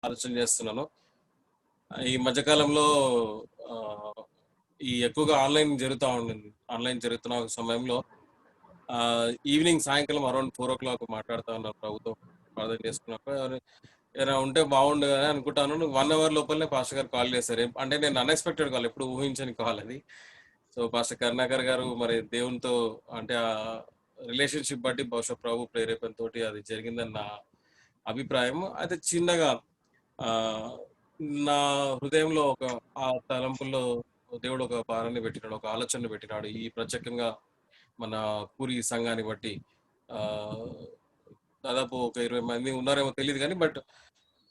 ఆలోచన చేస్తున్నాను. ఈ మధ్య కాలంలో ఆహ్, ఈ ఎక్కువగా ఆన్‌లైన్ జరుగుతున్న సమయంలో ఈవినింగ్ సాయంకాలం అరౌండ్ 4:00 మాట్లాడుతా ఉన్నారు ప్రభుతో ప్రార్థన చేసుకున్నప్పుడు ఏమైనా ఉంటే బాగుండు అని అనుకుంటాను. 1 అవర్ లోపలనే పాస్టర్ గారు కాల్ చేశారు. అంటే నేను అన్‌ఎక్స్‌పెక్టెడ్ కాల్, ఎప్పుడు ఊహించని కాల్ అది. సో, పాస్టర్ కరుణాకర్ గారు మరి దేవునితో అంటే రిలేషన్‌షిప్ బట్టి బహుశా ప్రభు ప్రేరేపణతోటి అది జరిగిందని నా అభిప్రాయం. అయితే చిన్నగా ఆహ్, నా హృదయంలో ఆ తలంపుల్లో దేవుడు ఒక భారాన్ని పెట్టినాడు. ఒక ఆలోచనను పెట్టినాడు. ఈ ప్రత్యేకంగా మన పూరి సంఘాన్ని బట్టి ఆహ్, దాదాపు ఒక 20 మంది ఉన్నారేమో తెలీదు గానీ, బట్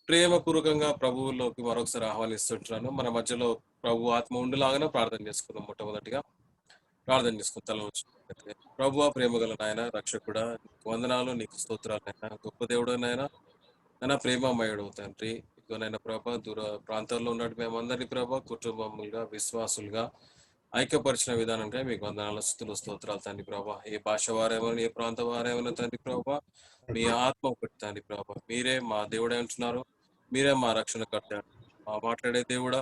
ప్రేమపూర్వకంగా ప్రభువులోకి మరొకసారి ఆహ్వానిస్తుంటున్నాను. మన మధ్యలో ప్రభు ఆత్మ ఉండులాగానే ప్రార్థన చేసుకుందాం. మొట్టమొదటిగా ప్రార్థన చేసుకుందాం తల వంచుకొని. ప్రభువా, ప్రేమగల నాయన, రక్షకుడా, నీకు వందనాలు, నీకు స్తోత్రాలు నాయన. గొప్ప దేవుడు నాయన, నాయన ప్రేమమయుడు తండ్రి. ఇదిగో నాయన ప్రభా, దూర ప్రాంతాల్లో ఉన్నట్టు మేమందరినీ ప్రభా కుటుంబములుగా, విశ్వాసులుగా ఐక్యపరిచిన విధానంగా మీకు వందనాలు, స్తుతులు, స్తోత్రాలు తండ్రి ప్రభా. ఏ భాష వారేమైనా, ఏ ప్రాంత వారేమైనా తండ్రి ప్రభా, మీ ఆత్మ ఒకటి తండ్రి ప్రభా. మీరే మా దేవుడై ఉంటున్నారు. మీరే మా రక్షణకర్త. మా మాట్లాడే దేవుడా,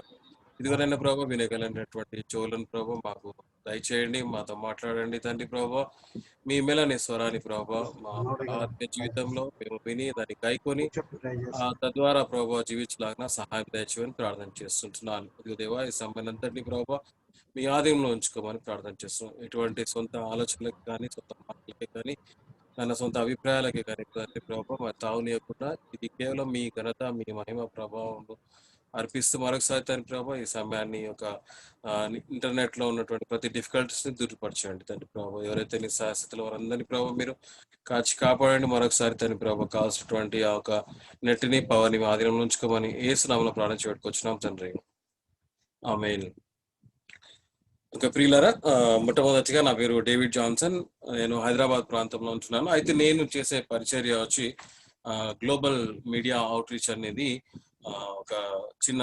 ఇదిగోనైనా ప్రభా, వినగలిగినటువంటి చెవులను ప్రభా మాకు దయచేయండి. మాతో మాట్లాడండి తండ్రి ప్రభా. మీ మెలని స్వరాన్ని ప్రభా మా ఆత్మీయ జీవితంలో మేము విని దాన్ని గైకొని తద్వారా ప్రభా జీవించలాగిన సహాయం దయచేయమని ప్రార్థన చేస్తుంటున్నాను. ఇదిగో దేవా, ఈ సమయాన్నంతటినీ ప్రభా మీ ఆధీనంలో ఉంచుకోమని ప్రార్థన చేస్తున్నాం. ఎటువంటి సొంత ఆలోచనలకు కానీ, సొంత మాటలకి కానీ, తన సొంత అభిప్రాయాలకి కానీ తండ్రి ప్రభా మరి తావునియకుండా ఇది కేవలం మీ ఘనత, మీ మహిమ ప్రభావం అర్పిస్తూ మరొకసారి తండ్రి ప్రభా ఈ సమయాన్ని ఇంటర్నెట్ లో ఉన్నటువంటి ప్రతి డిఫికల్టీస్ ని దూరపరచండి తండ్రి ప్రభా. ఎవరైతే నిస్సహాయస్థితిలో వారందరినీ ప్రభా మీరు కాచి కాపాడండి. మరొకసారి తండ్రి ప్రభా కావాల్సినటువంటి ఆ ఒక నెట్ ని పవర్ ని ఆధీనంలో ఉంచుకోమని ఏసు నామములో ప్రార్థించి పెట్టుకొచ్చున్నాం తండ్రి. ఆమేన్. ఇంకా ప్రియులారా, మొట్టమొదటిగా నా పేరు డేవిడ్ జాన్సన్. నేను హైదరాబాద్ ప్రాంతంలో ఉంటున్నాను. అయితే నేను చేసే పరిచర్య వచ్చి గ్లోబల్ మీడియా అవుట్ రీచ్ అనేది ఒక చిన్న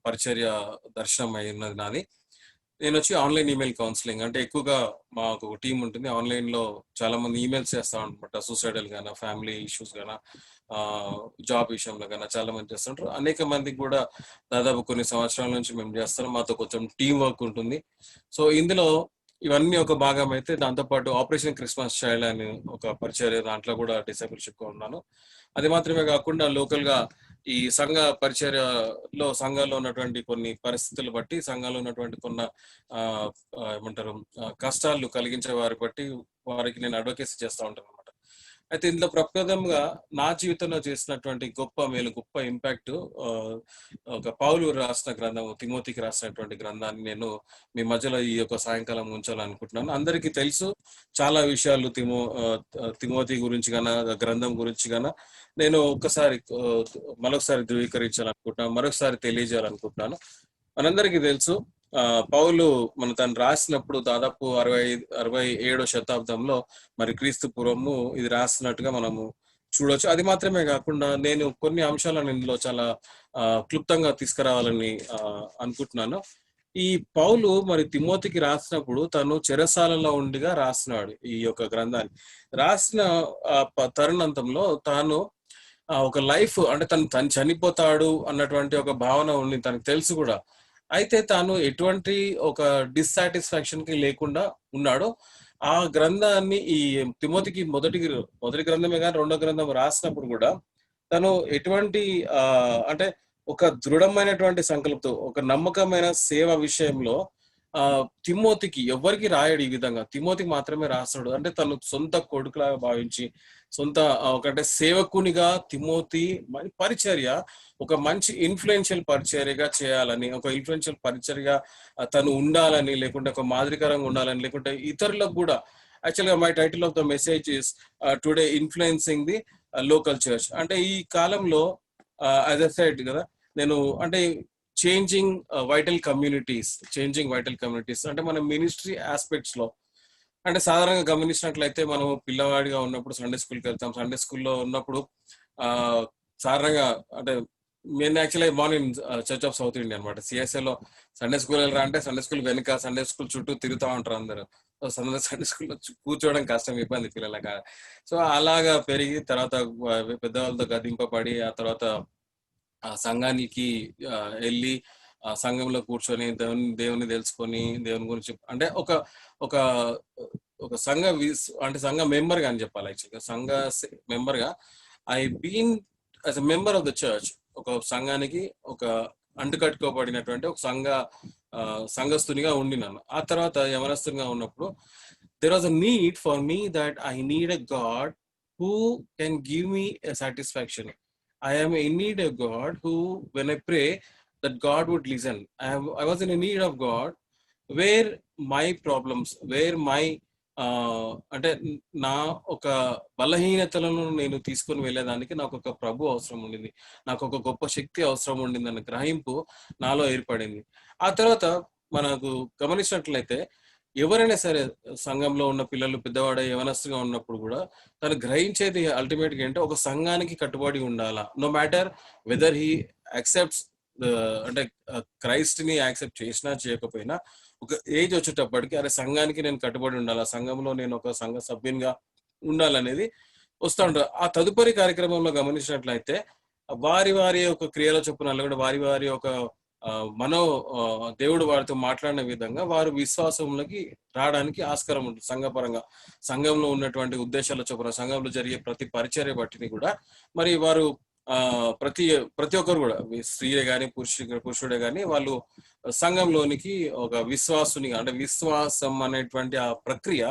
పరిచర్య దర్శనం అయి ఉన్నది నాది. నేను వచ్చి ఆన్లైన్ ఈమెయిల్ కౌన్సిలింగ్, అంటే ఎక్కువగా మాకు ఒక టీం ఉంటుంది. ఆన్లైన్ లో చాలా మంది ఈమెయిల్స్ చేస్తా అనమాట. సూసైడల్ గానా, ఫ్యామిలీ ఇష్యూస్ గానా, జాబ్ విషయంలో గానా చాలా మంది చేస్తుంటారు. అనేక మందికి కూడా దాదాపు కొన్ని సంవత్సరాల నుంచి మేము చేస్తాం. మాతో కొంచెం టీం వర్క్ ఉంటుంది. సో ఇందులో ఇవన్నీ ఒక భాగం అయితే, దాంతోపాటు ఆపరేషన్ క్రిస్మస్ చైల్డ్ అని ఒక పరిచర్య, దాంట్లో కూడా డిసైపుల్షిప్ గా ఉన్నాను. అది మాత్రమే కాకుండా లోకల్ గా ఈ సంఘ పరిచర్యలో సంఘంలో ఉన్నటువంటి కొన్ని పరిస్థితులు బట్టి, సంఘంలో ఉన్నటువంటి కొన్ని ఏమంటారు కష్టాలు కలిగించే వారి బట్టి వారికి నేను అడ్వకేసీ చేస్తూ ఉంటాను అనమాట. అయితే ఇందులో ప్రప్రథంగా నా జీవితంలో చేసినటువంటి గొప్ప మేలు, గొప్ప ఇంపాక్ట్ ఒక పౌలు రాసిన గ్రంథం, తిమోతికి రాసినటువంటి గ్రంథాన్ని నేను మీ మధ్యలో ఈ యొక్క సాయంకాలం ఉంచాలనుకుంటున్నాను. అందరికీ తెలుసు చాలా విషయాలు తిమోతి గురించి గాన, గ్రంథం గురించి గాన నేను ఒక్కసారి మరొకసారి ధృవీకరించాలనుకుంటున్నాను, మరొకసారి తెలియజేయాలనుకుంటున్నాను. మనందరికీ తెలుసు పౌలు తను రాసినప్పుడు దాదాపు 67వ శతాబ్దంలో మరి క్రీస్తు పూర్వము ఇది రాసినట్టుగా మనము చూడొచ్చు. అది మాత్రమే కాకుండా నేను కొన్ని అంశాలను ఇందులో చాలా క్లుప్తంగా తీసుకురావాలని అనుకుంటున్నాను. ఈ పౌలు మరి తిమోతికి రాసినప్పుడు తను చెరసాలలో ఉండిగా రాసినాడు ఈ యొక్క గ్రంథాన్ని. రాసిన తరుణంతంలో తాను ఒక లైఫ్, అంటే తను చనిపోతాడు అన్నటువంటి ఒక భావన ఉంది, తనకు తెలుసు కూడా. అయితే తాను ఎటువంటి ఒక డిస్సాటిస్ఫాక్షన్ కి లేకుండా ఉన్నాడు. ఆ గ్రంథాన్ని ఈ తిమోతికి మొదటి గ్రంథమే కానీ రెండో గ్రంథం రాసినప్పుడు కూడా తను ఎటువంటి అంటే ఒక దృఢమైనటువంటి సంకల్పంతో, ఒక నమ్మకమైన సేవ విషయంలో తిమోతికి ఎవరికి రాయడు ఈ విధంగా, తిమోతికి మాత్రమే రాస్తాడు. అంటే తను సొంత కొడుకులాగా భావించి, సొంత ఒకటే సేవకునిగా తిమోతి పరిచర్య ఒక మంచి ఇన్ఫ్లుయెన్షియల్ పరిచర్యగా చేయాలని, ఒక ఇన్ఫ్లుయెన్షియల్ పరిచర్యగా తను ఉండాలని, లేకుంటే ఒక మాదిరికరంగా ఉండాలని, లేకుంటే ఇతరులకు కూడా. యాక్చువల్గా my title of the message is today influencing the local church. అంటే ఈ కాలంలో యాజ్ ఐ సెడ్ కదా, నేను అంటే చేంజింగ్ వైటల్ కమ్యూనిటీస్ అంటే మన మినిస్ట్రీ ఆస్పెక్ట్స్ లో, అంటే సాధారణంగా గమనించినట్లయితే మనం పిల్లవాడిగా ఉన్నప్పుడు సండే స్కూల్కి వెళ్తాం. సండే స్కూల్లో ఉన్నప్పుడు సాధారణంగా అంటే నేను actually morning church of south India అనమాట. సిఎస్ఏలో సండే స్కూల్ వెళ్ళరా అంటే సండే స్కూల్ వెనుక, సండే స్కూల్ చుట్టూ తిరుగుతూ ఉంటారు అందరూ. సండే స్కూల్లో కూర్చోవడం కష్టం, ఇబ్బంది పిల్లలకి. సో అలాగా పెరిగి తర్వాత పెద్దవాళ్ళతో గదింపబడి, ఆ తర్వాత ఆ సంఘానికి వెళ్ళి ఆ సంఘంలో కూర్చొని దేవుని తెలుసుకొని దేవుని గురించి అంటే ఒక ఒక ఒక అంటే సంఘ మెంబర్ గా అని చెప్పాలి. యాక్చువల్గా సంఘ మెంబర్ గా I been as a member of the church. ఒక సంఘానికి ఒక అంటుకట్టుకోబడినటువంటి ఒక సంఘస్థునిగా ఉండినాను. ఆ తర్వాత యవనస్తునిగా ఉన్నప్పుడు there was a need for me that I need a God who can give me a satisfaction. I am in need of God who, when I pray, that God would listen. I was in a need of God where my problems, where my అంటే నా ఒక బలహీనతలను నేను తీసుకొని వెళ్ళేదానికి నాకు ఒక ప్రభు అవసరం ఉండింది. నాకు ఒక గొప్ప శక్తి అవసరం ఉండింది అన్న గ్రహింపు నాలో ఏర్పడింది. ఆ తర్వాత మనకు గమనించినట్లయితే ఎవరైనా సరే సంఘంలో ఉన్న పిల్లలు పెద్దవాడై యవనస్తుగా ఉన్నప్పుడు కూడా తను గ్రహించేది అల్టిమేట్గా ఏంటంటే ఒక సంఘానికి కట్టుబడి ఉండాలా. No matter whether he accepts అంటే క్రైస్ట్ ని యాక్సెప్ట్ చేసినా చేయకపోయినా ఒక ఏజ్ వచ్చేటప్పటికి అరే సంఘానికి నేను కట్టుబడి ఉండాలి, సంఘంలో నేను ఒక సంఘ సభ్యునిగా ఉండాలనేది వస్తూ ఉంటారు. ఆ తదుపరి కార్యక్రమంలో గమనించినట్లయితే వారి వారి యొక్క క్రియల చొప్పున కూడా వారి వారి యొక్క దేవుడు వారితో మాట్లాడిన విధంగా వారు విశ్వాసంలోకి రావడానికి ఆస్కారం ఉంటుంది. సంఘపరంగా సంఘంలో ఉన్నటువంటి ఉద్దేశాల చొప్పున సంఘంలో జరిగే ప్రతి పరిచర్య బట్టిని కూడా మరి వారు ప్రతి ఒక్కరు కూడా స్త్రీయే గాని పురుషుడే గాని వాళ్ళు సంఘంలోనికి ఒక విశ్వాసునిగా అంటే విశ్వాసం అనేటువంటి ఆ ప్రక్రియ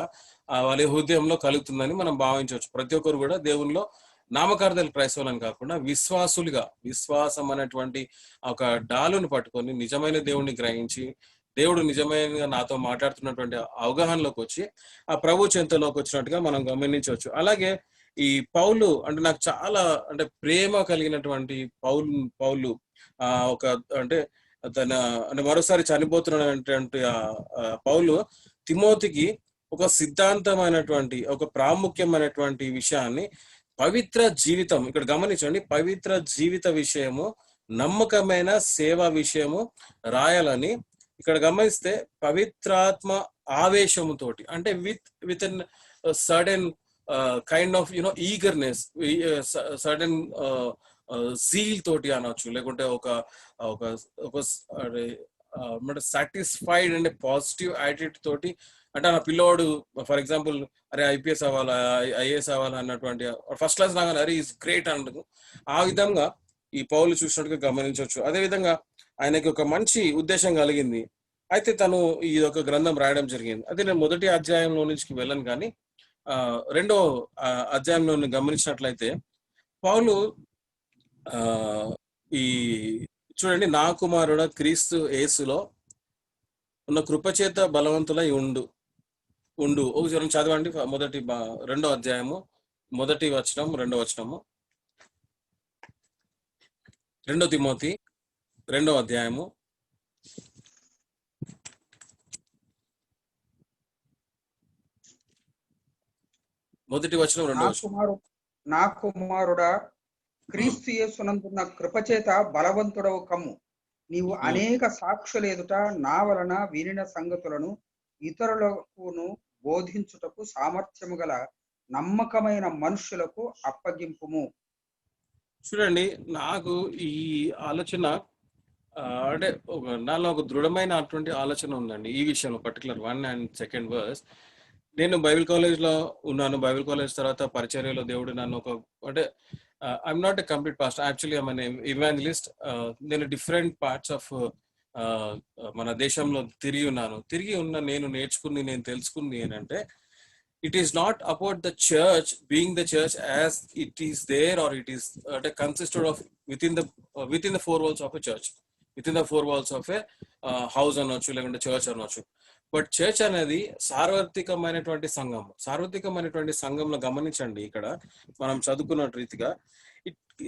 వాళ్ళ హృదయంలో కలుగుతుందని మనం భావించవచ్చు. ప్రతి ఒక్కరు కూడా దేవునిలో నామకార్థాలు క్రైస్తవులని కాకుండా విశ్వాసులుగా విశ్వాసం అనేటువంటి ఒక డాలును పట్టుకొని నిజమైన దేవుణ్ణి గ్రహించి దేవుడు నిజమైన నాతో మాట్లాడుతున్నటువంటి అవగాహనలోకి వచ్చి ఆ ప్రభు చెంతలోకి వచ్చినట్టుగా మనం గమనించవచ్చు. అలాగే ఈ పౌలు అంటే నాకు చాలా అంటే ప్రేమ కలిగినటువంటి పౌలు ఒక అంటే అంటే మరోసారి చనిపోతున్నటువంటి పౌలు తిమోతికి ఒక సిద్ధాంతమైనటువంటి ఒక ప్రాముఖ్యమైనటువంటి విషయాన్ని పవిత్ర జీవితం ఇక్కడ గమనించండి, పవిత్ర జీవిత విషయము నమ్మకమైన సేవా విషయము రాయాలని ఇక్కడ గమనిస్తే పవిత్రాత్మ ఆవేశముతోటి అంటే with an certain kind of eagerness, certain zeal తోటి అనొచ్చు, లేకుంటే ఒక సాటిస్ఫైడ్ అంటే పాజిటివ్ యాటిట్యూడ్ తోటి అంటే నా పిల్లవాడు ఫర్ ఎగ్జాంపుల్ అరే ఐపీఎస్ అవ్వాలా ఐఏఎస్ అవ్వాలా అన్నటువంటి ఫస్ట్ క్లాస్ రాగానే అరే ఈజ్ గ్రేట్ అంటూ ఆ విధంగా ఈ పౌలు చూసినట్టుగా గమనించవచ్చు. అదేవిధంగా ఆయనకి ఒక మంచి ఉద్దేశం కలిగింది, అయితే తను ఈ ఒక గ్రంథం రాయడం జరిగింది. అదే నేను మొదటి అధ్యాయంలో నుంచి వెళ్ళను కానీ రెండో అధ్యాయంలో గమనించినట్లయితే పౌలు ఈ చూడండి, నా కుమారుడ క్రీస్తు యేసులో ఉన్న కృపచేత బలవంతులై ఉండు ఒకసారి చదవండి. రెండో అధ్యాయము మొదటి వచనం రెండో వచనము, 2 తిమోతి 2వ అధ్యాయము మొదటి వచనం 2వ వచనం. నా కుమారుడా క్రీస్తు యేసునందున్న కృపచేత బలవంతుడవు కమ్ము. నీవు అనేక సాక్షుల ఎదుట నా వలన వినిన సంగతులను ఇతరులకును బోధించుటకు సామర్థ్యము గల నమ్మకమైన మనుషులకు అప్పగింపుము. చూడండి, నాకు ఈ ఆలోచన అంటే నాలో ఒక దృఢమైన అటువంటి ఆలోచన ఉందండి ఈ విషయంలో, పర్టికులర్ 1 and 2nd verse. నేను బైబిల్ కాలేజ్ లో ఉన్నాను. బైబిల్ కాలేజ్ తర్వాత పరిచర్యలో దేవుడు నన్ను ఒక అంటే I'm not a complete pastor, actually I'm N evangelist. నేను డిఫరెంట్ పార్ట్స్ ఆఫ్ మన దేశంలో తిరిగి ఉన్న నేను నేర్చుకుంది, నేను తెలుసుకుంది ఏంటంటే it is not about the church being the church as it is there or it is consisted of within the four walls of a church, within the four walls of a house అనొచ్చు లేకుంటే church అనొచ్చు. But church అనేది సార్వత్రికమైనటువంటి సంఘంలో గమనించండి, ఇక్కడ మనం చదువుకున్న రీతిగా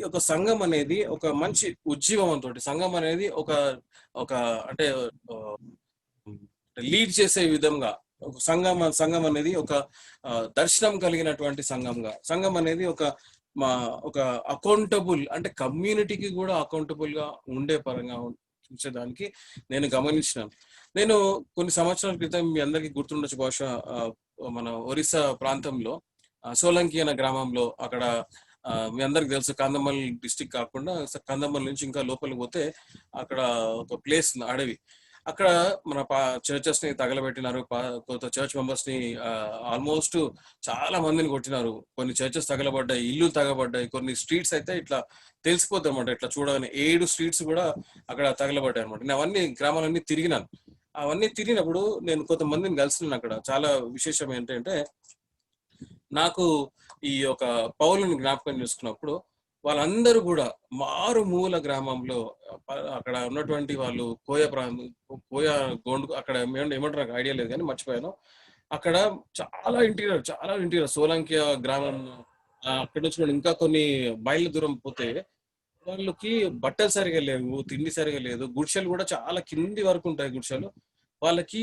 ఒక సంఘం అనేది ఒక మంచి ఉజ్జీవంతో సంఘం అనేది ఒక అంటే లీడ్ చేసే విధంగా ఒక సంఘం అనేది ఒక దర్శనం కలిగినటువంటి సంఘం అనేది ఒక అకౌంటబుల్ అంటే కమ్యూనిటీకి కూడా అకౌంటబుల్ గా ఉండే పరంగా చూసేదానికి నేను గమనించినాను. నేను కొన్ని సంవత్సరాల క్రితం మీ అందరికీ గుర్తుండొచ్చు, బహుశా మన ఒరిస్సా ప్రాంతంలో సోలంకి అనే గ్రామంలో అక్కడ మీ అందరికి తెలుసు కందమల్ డిస్టిక్ కాకుండా కందమల్ నుంచి ఇంకా లోపలికి పోతే అక్కడ ఒక ప్లేస్ అడవి. అక్కడ మన చర్చెస్ ని తగలబెట్టినారు, కొంత చర్చ్ మెంబర్స్ ని ఆల్మోస్ట్ చాలా మందిని కొట్టినారు. కొన్ని చర్చెస్ తగలబడ్డాయి, ఇల్లు తగలబడ్డాయి, కొన్ని స్ట్రీట్స్ అయితే ఇట్లా తెలిసిపోతాయి అన్నమాట. ఇట్లా చూడగానే 7 స్ట్రీట్స్ కూడా అక్కడ తగలబడ్డాయి అనమాట. నేను అవన్నీ గ్రామాలన్నీ తిరిగినాను. అవన్నీ తిరిగినప్పుడు నేను కొంతమందిని కలిసినాను. అక్కడ చాలా విశేషం ఏంటంటే, నాకు ఈ యొక్క పౌలుని జ్ఞాపకం చేసుకున్నప్పుడు వాళ్ళందరూ కూడా మారుమూల గ్రామంలో అక్కడ ఉన్నటువంటి వాళ్ళు కోయ గోండు అక్కడ ఏమంటారు నాకు ఐడియా లేదు కానీ మర్చిపోయాను. అక్కడ చాలా ఇంటీరియర్ సోలంకియా గ్రామం, అక్కడ నుంచి ఇంకా కొన్ని మైళ్ళ దూరం పోతే వాళ్ళకి బట్టలు సరిగా లేవు, తిండి సరిగా లేదు, గుడిసెలు కూడా చాలా కింది వరకు ఉంటాయి గుడిసెలు. వాళ్ళకి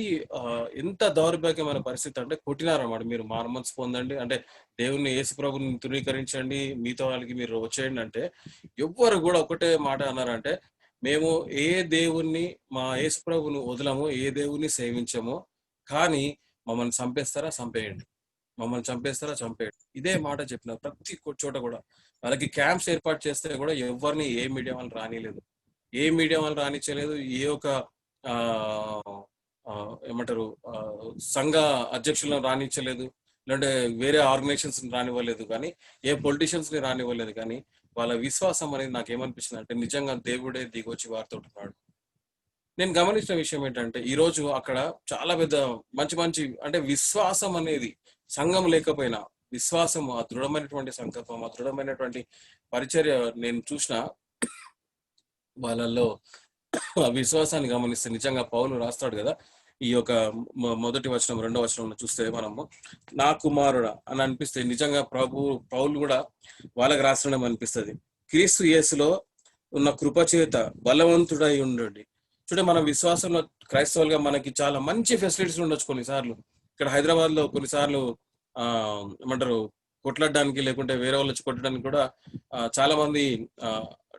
ఎంత దౌర్భాగ్యమైన పరిస్థితి అంటే కొట్టినారన్నమాట. మీరు మారుమనసు పొందండి అంటే దేవుని యేసు ప్రభుని ధృవీకరించండి, మీతో వాళ్ళకి మీరు వచ్చేయండి అంటే ఎవ్వరు కూడా ఒకటే మాట అన్నారంటే, మేము ఏ దేవుణ్ణి మా యేసు ప్రభుని వదలము, ఏ దేవుణ్ణి సేవించము, కానీ మమ్మల్ని చంపేస్తారా చంపేయండి, మమ్మల్ని చంపేస్తారా చంపేయండి, ఇదే మాట చెప్పినారు. ప్రతి చోట కూడా వాళ్ళకి క్యాంప్స్ ఏర్పాటు చేస్తే కూడా ఎవరిని ఏ మీడియా వాళ్ళు రానిలేదు, ఏ మీడియా వాళ్ళు రానిచ్చలేదు, ఏ ఒక ఆ ఏమంటారు సంఘ అధ్యక్షులను రానిచ్చలేదు, లేదంటే వేరే ఆర్గనైజేషన్స్ రానివ్వలేదు, కానీ ఏ పొలిటీషియన్స్ ని రానివ్వలేదు. కానీ వాళ్ళ విశ్వాసం అనేది నాకు ఏమనిపించింది అంటే నిజంగా దేవుడే దిగొచ్చి వారితో ఉన్నాడు. నేను గమనించిన విషయం ఏంటంటే ఈ రోజు అక్కడ చాలా పెద్ద మంచి అంటే విశ్వాసం అనేది సంఘం లేకపోయినా విశ్వాసం, ఆ దృఢమైనటువంటి సంకల్పం, ఆ దృఢమైనటువంటి పరిచర్య నేను చూసిన వాళ్ళల్లో ఆ విశ్వాసాన్ని గమనిస్తే నిజంగా పౌలు రాస్తాడు కదా, ఈ యొక్క మొదటి వచనం 2వ వచనంలో చూస్తే మనము నా కుమారుడా అని అనిపిస్తే నిజంగా పౌలు కూడా వాళ్ళకి రాసడం అనిపిస్తుంది. క్రీస్తు యేసులో ఉన్న కృపచేత బలవంతుడై ఉండండి. చూడండి, మన విశ్వాసంలో క్రైస్తవులుగా మనకి చాలా మంచి ఫెసిలిటీస్ ఉండొచ్చు. కొన్నిసార్లు ఇక్కడ హైదరాబాద్ లో కొన్నిసార్లు ఏమంటారు కొట్లాడడానికి లేకుంటే వేరే వాళ్ళు వచ్చి కొట్టడానికి కూడా చాలా మంది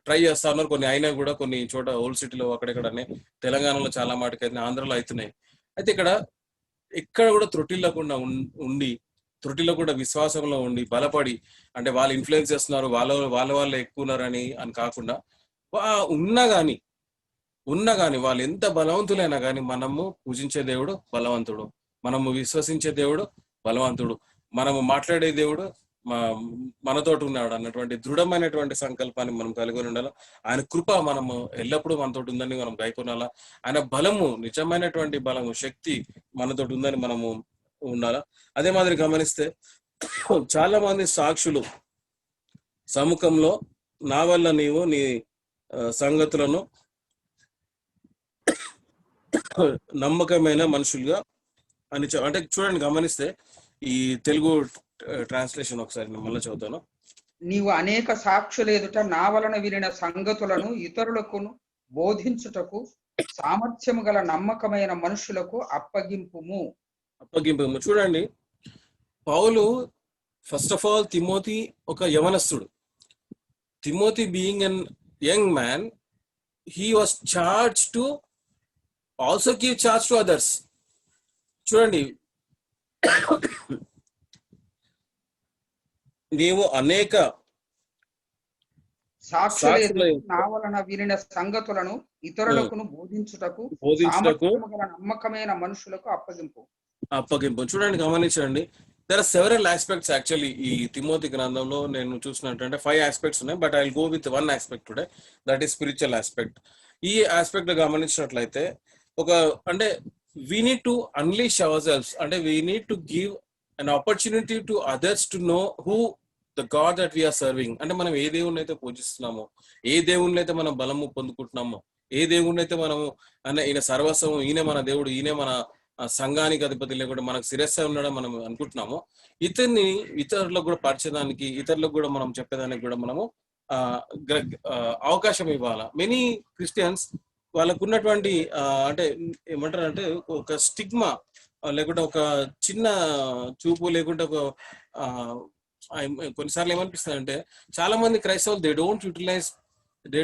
ట్రై చేస్తా ఉన్నారు. కొన్ని అయినా కూడా కొన్ని చోట ఓల్డ్ సిటీలో అక్కడెక్కడనే, తెలంగాణలో చాలా మాటకైతే, ఆంధ్రలో అవుతున్నాయి. అయితే ఇక్కడ కూడా త్రుటిల్లకుండా ఉండి త్రుటిలో కూడా విశ్వాసంలో ఉండి బలపడి, అంటే వాళ్ళు ఇన్ఫ్లుయెన్స్ చేస్తున్నారు, వాళ్ళే ఎక్కువ ఉన్నారని అని కాకుండా ఉన్నా గాని వాళ్ళు ఎంత బలవంతులైనా కానీ మనము పూజించే దేవుడు బలవంతుడు, మనము విశ్వసించే దేవుడు బలవంతుడు, మనము మాట్లాడే దేవుడు మనతోటి ఉన్నాడు అన్నటువంటి దృఢమైనటువంటి సంకల్పాన్ని మనం కలిగి ఉండాలి. ఆయన కృప మనము ఎల్లప్పుడూ మనతోటి ఉందని మనం గైకొనాలా. ఆయన బలము, నిజమైనటువంటి బలము, శక్తి మనతోటి ఉందని మనము ఉండాలా. అదే మాదిరి గమనిస్తే చాలా మంది సాక్షులు సముఖంలో నా వల్ల నీవు నీ సంగతులను నమ్మకమైన మనుషులుగా అని అంటే చూడండి, గమనిస్తే ఈ తెలుగు ట్రాన్స్లేషన్ ఒకసారి మళ్ళీ చదువుతాను. నీవు అనేక సాక్షుల ఎదుట నా వలన వినిన సంగతులను ఇతరులకు బోధించుటకు సామర్థ్యము గల నమ్మకమైన మనుషులకు అప్పగింపుము. చూడండి, పౌలు ఫస్ట్ ఆఫ్ ఆల్ తిమోతి ఒక యవనస్తుడు. Timothy being an young man, he was charge to also give charge to others. చూడండి, నీవు అనేక సాక్షుల నా వలన వినిన సంగతులను ఇతరులకు బోధించుటకు నమ్మకమైన మనుషులకు అప్పగింపు. చూడండి, గమనించండి, there are several aspects actually ఈ తిమోతి గ్రంథంలో నేను చూసినట్టు 5 ఆస్పెక్ట్స్ ఉన్నాయి. But I will go with 1 aspect today, that is spiritual aspect. ఈ ఆస్పెక్ట్ లో గమనించినట్లయితే అంటే we need to unleash ourselves, అంటే we need to give an opportunity to others to know who the God that we are serving. అంటే మనం ఏ దేవుణ్ణి అయితే పూజిస్తున్నామో, ఏ దేవుణ్ణి అయితే మనం బలము పొందుకుంటున్నామో, ఏ దేవుణ్ణి అయితే మనము ఈయన సర్వస్వం, ఈయన మన దేవుడు, ఈయన మన సంఘానికి అధిపతి, లేకుండా మనకు శిరస్సు ఉండడం మనం అనుకుంటున్నామో, ఇతన్ని ఇతరులకు కూడా పరిచయడానికి, ఇతరులకు కూడా మనం చెప్పేదానికి కూడా మనము అవకాశం ఇవ్వాలా. మెనీ క్రిస్టియన్స్ వాళ్ళకు ఉన్నటువంటి అంటే ఏమంటారు అంటే ఒక స్టిగ్మా, లేకుంటే ఒక చిన్న చూపు, లేకుంటే ఒక కొన్నిసార్లు ఏమనిపిస్తుంది అంటే చాలా మంది క్రైస్తవులు they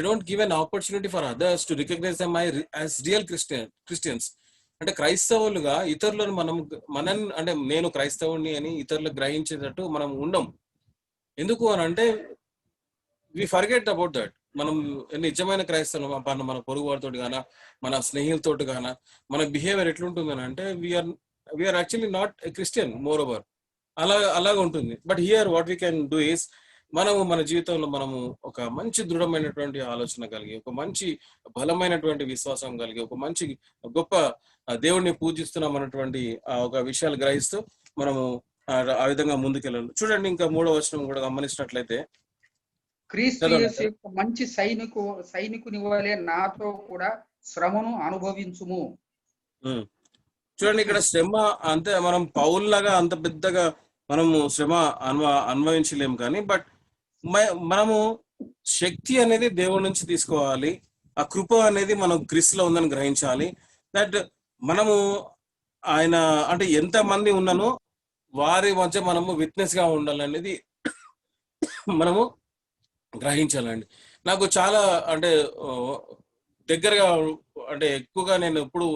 don't give an opportunity for others to recognise them as real Christians. అంటే క్రైస్తవులుగా ఇతరులను అంటే నేను క్రైస్తవుని అని ఇతరులకు గ్రహించేటట్టు మనం ఉండం. ఎందుకు అని అంటే వి ఫర్గెట్ అబౌట్ దట్. మనం నిజమైన క్రైస్తవం మన పొరుగు వారితోటి గాన, మన స్నేహితులతోటి గాన, మన బిహేవియర్ ఎట్లుంటుందని అంటే we are actually not a Christian moreover. అలాగ ఉంటుంది. But here what we can do is, మనము మన జీవితంలో మనము ఒక మంచి దృఢమైనటువంటి ఆలోచన కలిగి, ఒక మంచి బలమైనటువంటి విశ్వాసం కలిగి, ఒక మంచి గొప్ప దేవుడిని పూజిస్తున్నాం అన్నటువంటి ఒక విషయాలు గ్రహిస్తూ మనము ఆ విధంగా ముందుకెళ్ళాలి. చూడండి, ఇంకా 3వ వచనం కూడా గమనించినట్లయితే, క్రీస్తు చదవండి యేసు అక్కడ. యొక్క మంచి సైనికుని వలె నాతో కూడా శ్రమను అనుభవించుము. ఉమ్. చూడండి, ఇక్కడ శ్రమ అంతే మనం పౌల్లాగా అంత పెద్దగా మనము శ్రమ అనుభవించలేము కానీ, బట్ మనము శక్తి అనేది దేవుడి నుంచి తీసుకోవాలి. ఆ కృప అనేది మనం క్రీస్తులో ఉందని గ్రహించాలి. దట్ మనము ఆయన అంటే ఎంత మంది ఉన్నానో వారి మధ్య మనము విట్నెస్ గా ఉండాలనేది మనము గ్రహించాలండి. నాకు చాలా అంటే దగ్గరగా అంటే ఎక్కువగా నేను ఎప్పుడు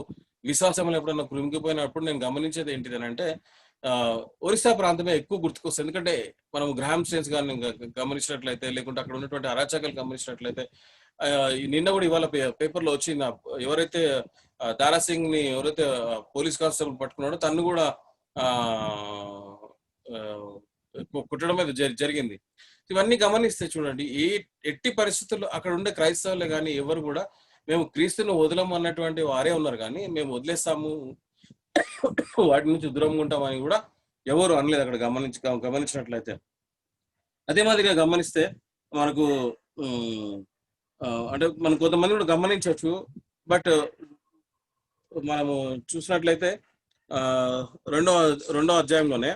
విశ్వాసంలో ఎప్పుడన్నా కృంగిపోయినప్పుడు నేను గమనించేది ఏంటిదనంటే ఒరిస్సా ప్రాంతమే ఎక్కువ గుర్తుకొస్తుంది. ఎందుకంటే మనం గ్రామ్ స్టేన్స్ కానీ గమనించినట్లయితే, లేకుంటే అక్కడ ఉన్నటువంటి అరాచకాలు గమనించినట్లయితే, నిన్న కూడా ఇవాళ పేపర్లో వచ్చి ఎవరైతే దారా సింగ్ ని ఎవరైతే పోలీస్ కానిస్టేబుల్ పట్టుకున్నాడో తను కూడా ఆ ఆ, కుట్టడం మీద జరిగింది. ఇవన్నీ గమనిస్తే చూడండి, ఎట్టి పరిస్థితుల్లో అక్కడ ఉండే క్రైస్తవులే కానీ ఎవరు కూడా మేము క్రీస్తుని వదలము అన్నటువంటి వారే ఉన్నారు, కానీ మేము వదిలేస్తాము వాటి నుంచి దూరంగా ఉంటామని కూడా ఎవరు అనలేదు అక్కడ గమనించినట్లయితే. అదే మాదిరిగా గమనిస్తే మనకు అంటే మనం కొంతమంది కూడా గమనించవచ్చు. బట్ మనము చూసినట్లయితే రెండో అధ్యాయంలోనే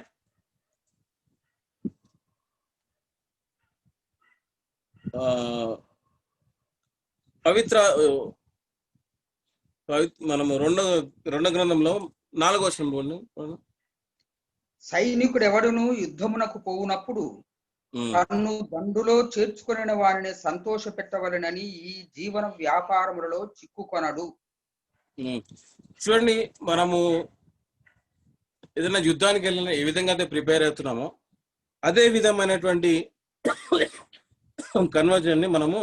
పవిత్ర మనము రెండో గ్రంథంలో 4వ వచనం, సైనికుడు ఎవడును యుద్ధమునకు పోవునప్పుడు తన్ను దండులో చేర్చుకుని వారిని సంతోష పెట్టవలెనని ఈ జీవన వ్యాపారములలో చిక్కుకొనడు. చూడండి, మనము ఏదైనా యుద్ధానికి వెళ్ళిన ఏ విధంగా అయితే ప్రిపేర్ అవుతున్నామో అదే విధమైనటువంటి కన్వర్జన్ ని మనము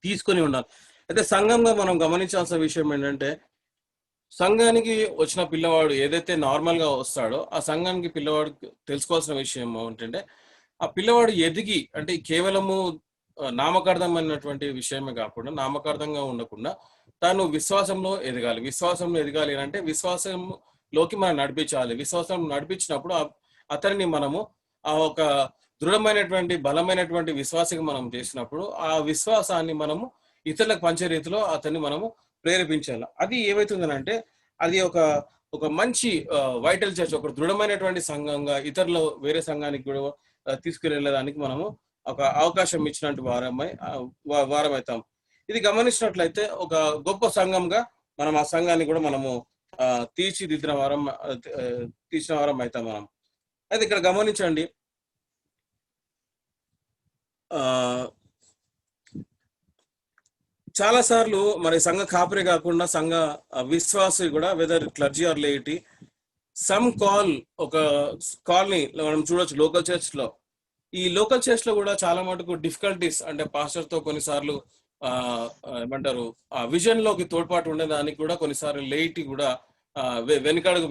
తీసుకొని ఉండాలి. అయితే సంఘంగా మనం గమనించాల్సిన విషయం ఏంటంటే, సంఘానికి వచ్చిన పిల్లవాడు ఏదైతే నార్మల్ గా వస్తాడో ఆ సంఘానికి పిల్లవాడు తెలుసుకోవాల్సిన విషయం ఏంటంటే, ఆ పిల్లవాడు ఎదిగి అంటే కేవలము నామకార్థమైనటువంటి విషయమే కాకుండా, నామకార్థంగా ఉండకుండా తాను విశ్వాసంలో ఎదగాలి అంటే విశ్వాసంలోకి మనం నడిపించాలి. విశ్వాసం నడిపించినప్పుడు అతన్ని మనము ఆ ఒక దృఢమైనటువంటి బలమైనటువంటి విశ్వాసకి మనం చేసినప్పుడు ఆ విశ్వాసాన్ని మనము ఇతరులకు పంచే రీతిలో అతన్ని మనము ప్రేరేపించాలి. అది ఏమవుతుందనంటే, అది ఒక మంచి వైటల్ చర్చ్, ఒక దృఢమైనటువంటి సంఘంగా ఇతరులు వేరే సంఘానికి కూడా తీసుకువెళ్ళడానికి మనము ఒక అవకాశం ఇచ్చినట్టు వారం అవుతాం. ఇది గమనించినట్లయితే ఒక గొప్ప సంఘంగా మనం ఆ సంఘాన్ని కూడా మనము తీర్చిన వారం అవుతాం మనం. అయితే ఇక్కడ గమనించండి, చాలా సార్లు మరి సంఘ కాపరి కాకుండా సంఘ విశ్వాసి కూడా, వెదర్ క్లర్జీ ఆర్ లేయిటీ, సమ్ ఒక కాల్ని మనం చూడొచ్చు లోకల్ చర్చ్ లో. ఈ లోకల్ చర్చ్ లో కూడా చాలా మటుకు డిఫికల్టీస్ అంటే పాస్టర్ తో కొన్నిసార్లు ఏమంటారు ఆ విజన్ లోకి తోడ్పాటు ఉండేదానికి కూడా కొన్నిసార్లు లేయిటీ కూడా వెనుకడుగు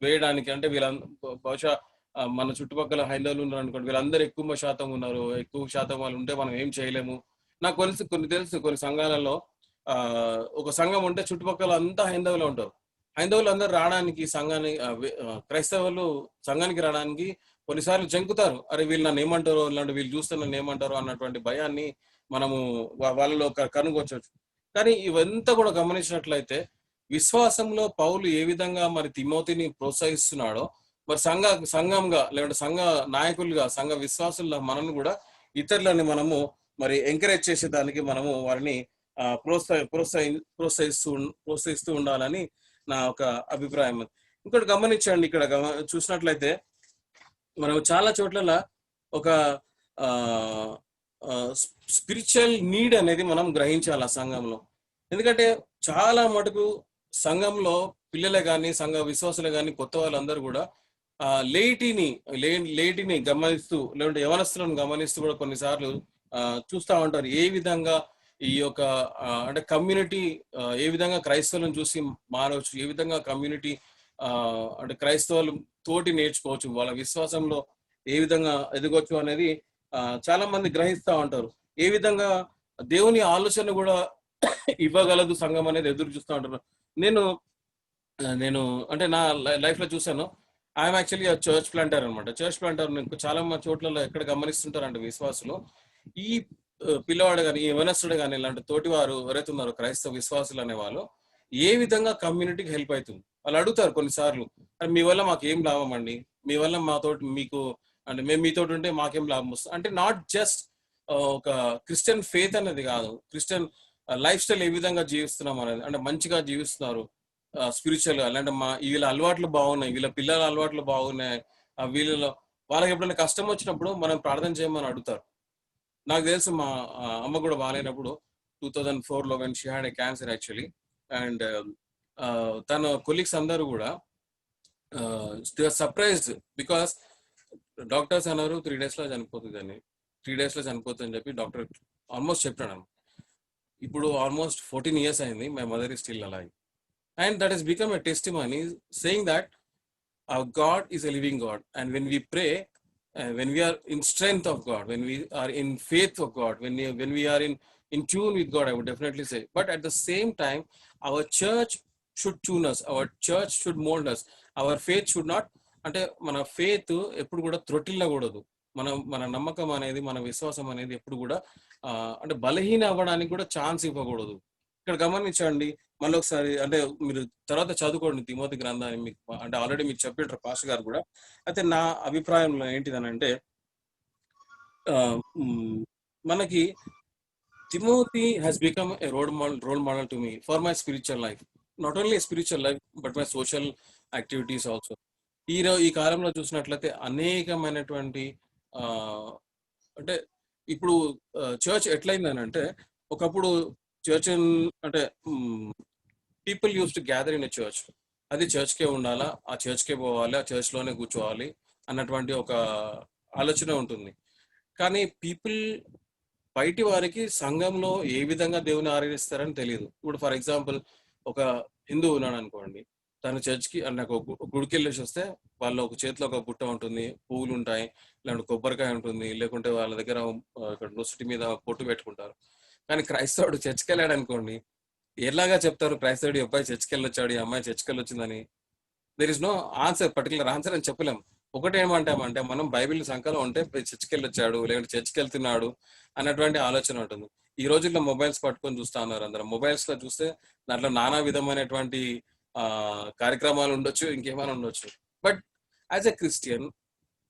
వేయడానికి అంటే బహుశా మన చుట్టుపక్కల హైందవులు ఉన్నారు అనుకోండి, వీళ్ళందరూ ఎక్కువ శాతం ఉన్నారు, ఎక్కువ శాతం వాళ్ళు ఉంటే మనం ఏం చేయలేము. నాకు తెలుసు కొన్ని సంఘాలలో ఒక సంఘం ఉంటే చుట్టుపక్కల అంతా హైందవులు ఉంటారు. హైందవులు అందరూ రావడానికి క్రైస్తవులు సంఘానికి రావడానికి కొన్నిసార్లు జంకుతారు. అరే వీళ్ళు నన్ను ఏమంటారో, ఇలాంటి వీళ్ళు చూస్తే నన్ను ఏమంటారో అన్నటువంటి భయాన్ని మనము వాళ్ళలో కనుగొనవచ్చు. కానీ ఇవంతా కూడా గమనించినట్లయితే విశ్వాసంలో పౌలు ఏ విధంగా మరి తిమోతిని ప్రోత్సహిస్తున్నాడో, మరి సంఘంగా లేదంటే సంఘ నాయకులుగా సంఘ విశ్వాసుల్లో మనం కూడా ఇతరులని మనము మరి ఎంకరేజ్ చేసేదానికి మనము వారిని ప్రోత్సహిస్తూ ఉండాలని నా ఒక అభిప్రాయం. ఇంకోటి గమనించండి, ఇక్కడ చూసినట్లయితే మనం చాలా చోట్ల ఒక స్పిరిచువల్ నీడ్ అనేది మనం గ్రహించాలి ఆ సంఘంలో. ఎందుకంటే చాలా మటుకు సంఘంలో పిల్లలే కానీ సంఘ విశ్వాసులే కానీ కొత్త వాళ్ళందరూ కూడా లేటిని గమనిస్తూ లేదంటే యవనస్తులను గమనిస్తూ కూడా కొన్నిసార్లు చూస్తూ ఉంటారు ఏ విధంగా ఈ యొక్క అంటే కమ్యూనిటీ ఏ విధంగా క్రైస్తవులను చూసి మారవచ్చు, ఏ విధంగా కమ్యూనిటీ అంటే క్రైస్తవులు తోటి నేర్చుకోవచ్చు, వాళ్ళ విశ్వాసంలో ఏ విధంగా ఎదగొచ్చు అనేది చాలా మంది గ్రహిస్తూ ఉంటారు. ఏ విధంగా దేవుని ఆలోచన కూడా ఇవ్వగలదు సంఘం అనేది ఎదురు చూస్తూ ఉంటారు. నేను నేను అంటే నా లైఫ్ లో చూసాను. ఐఎమ్ యాక్చువల్లీ చర్చ్ ప్లాంటర్ అనమాట. చర్చ్ ప్లాంటర్ చాలా చోట్లలో ఎక్కడ గమనిస్తుంటారంటే విశ్వాసులు ఈ పిల్లవాడు కానీ, ఈ యవనస్తుడు కానీ, ఇలాంటి తోటి వారు ఎవరైతే ఉన్నారో క్రైస్తవ విశ్వాసులు అనే వాళ్ళు ఏ విధంగా కమ్యూనిటీకి హెల్ప్ అవుతుంది వాళ్ళు అడుగుతారు కొన్నిసార్లు. మీ వల్ల మాకు ఏం లాభం అండి, మీ వల్ల మాతోటి మీకు అంటే మేము మీతో ఉంటే మాకేం లాభం వస్తుంది అంటే నాట్ జస్ట్ ఒక క్రిస్టియన్ ఫెయిత్ అనేది కాదు, క్రిస్టియన్ లైఫ్ స్టైల్ ఏ విధంగా జీవిస్తున్నాం అనేది, అంటే మంచిగా జీవిస్తున్నారు స్పిరిచువల్ గా, అంటే వీళ్ళ అలవాట్లు బాగున్నాయి, వీళ్ళ పిల్లల అలవాట్లు బాగున్నాయి, వీళ్ళలో వాళ్ళకి ఎప్పుడైనా కష్టం వచ్చినప్పుడు మనం ప్రార్థన చేయమని అడుగుతారు. నాకు తెలుసు మా అమ్మ కూడా బాగాలేనప్పుడు 2004లో when she had a cancer actually, and తన కొలీగ్స్ అందరూ కూడా సర్ప్రైజ్డ్ బికాస్ డాక్టర్స్ అన్నారు 3 days లో చనిపోతుంది అని, 3 days లో చనిపోతుంది అని చెప్పి డాక్టర్ ఆల్మోస్ట్ చెప్పాడు. ఇప్పుడు ఆల్మోస్ట్ 14 years అయింది, my mother is still alive. And that has become a testimony saying that our God is a living God. And when we pray, when we are in strength of God, when we are in faith of God, when we are in tune with God, I would definitely say. But at the same time, our church should tune us. Our church should mold us. Our faith should not, అంటే మన faith ఎప్పుడు కూడా త్రొట్టిల్లకూడదు. మన నమ్మకం అనేది, మన విశ్వాసం అనేది ఎప్పుడు కూడా అంటే బలహీన అవ్వడానికి కూడా ఛాన్స్ ఇవ్వకూడదు. ఇక్కడ గమనించండి మళ్ళీ ఒకసారి, అంటే మీరు తర్వాత చదువుకోండి తిమోతి గ్రంథాన్ని, మీకు అంటే ఆల్రెడీ మీకు చెప్పారు పాస్టర్ గారు కూడా. అయితే నా అభిప్రాయంలో ఏంటిదనంటే మనకి Timothy has become a role model to me for my spiritual life, not only spiritual life but my social activities also. ఈ కాలంలో చూసినట్లయితే అనేకమైనటువంటి అంటే ఇప్పుడు చర్చ్ ఎట్లయిందని అంటే, ఒకప్పుడు చర్చ్ అంటే people use to gather in a church, అది చర్చ్కే ఉండాలా, ఆ చర్చ్కే పోవాలి, ఆ చర్చ్లోనే కూర్చోవాలి అన్నటువంటి ఒక ఆలోచన ఉంటుంది. కానీ పీపుల్ బయటి వారికి సంఘంలో ఏ విధంగా దేవుని ఆరాధిస్తారని తెలియదు. ఇప్పుడు ఫర్ ఎగ్జాంపుల్ ఒక హిందువు ఉన్నాడు అనుకోండి, తన చర్చ్కి నాకు గుడికి వెళ్ళేసి వస్తే వాళ్ళ ఒక చేతిలో ఒక బుట్ట ఉంటుంది, పువ్వులు ఉంటాయి, లేకుంటే కొబ్బరికాయ ఉంటుంది, లేకుంటే వాళ్ళ దగ్గర నొసటి మీద పొట్టు పెట్టుకుంటారు. కానీ క్రైస్తవుడు చర్చ్కి వెళ్ళాడు అనుకోండి, ఎలాగా చెప్తారు క్రైస్తవుడు ఈ అబ్బాయి చర్చ్కి వెళ్ళొచ్చాడు, ఈ అమ్మాయి చర్చ్కి వెళ్ళొచ్చిందని? There is no answer, particular answer అని చెప్పలేం. ఒకటేమంటామంటే మనం బైబిల్ సంఖ్యలో ఉంటే చర్చ్కి వెళ్ళొచ్చాడు, లేకుంటే చర్చ్కి వెళ్తున్నాడు అన్నటువంటి ఆలోచన ఉంటుంది. ఈ రోజుల్లో మొబైల్స్ పట్టుకొని చూస్తా ఉన్నారు అందరం. మొబైల్స్ లో చూస్తే దాంట్లో నానా విధమైనటువంటి కార్యక్రమాలు ఉండొచ్చు, ఇంకేమైనా ఉండొచ్చు. But as a Christian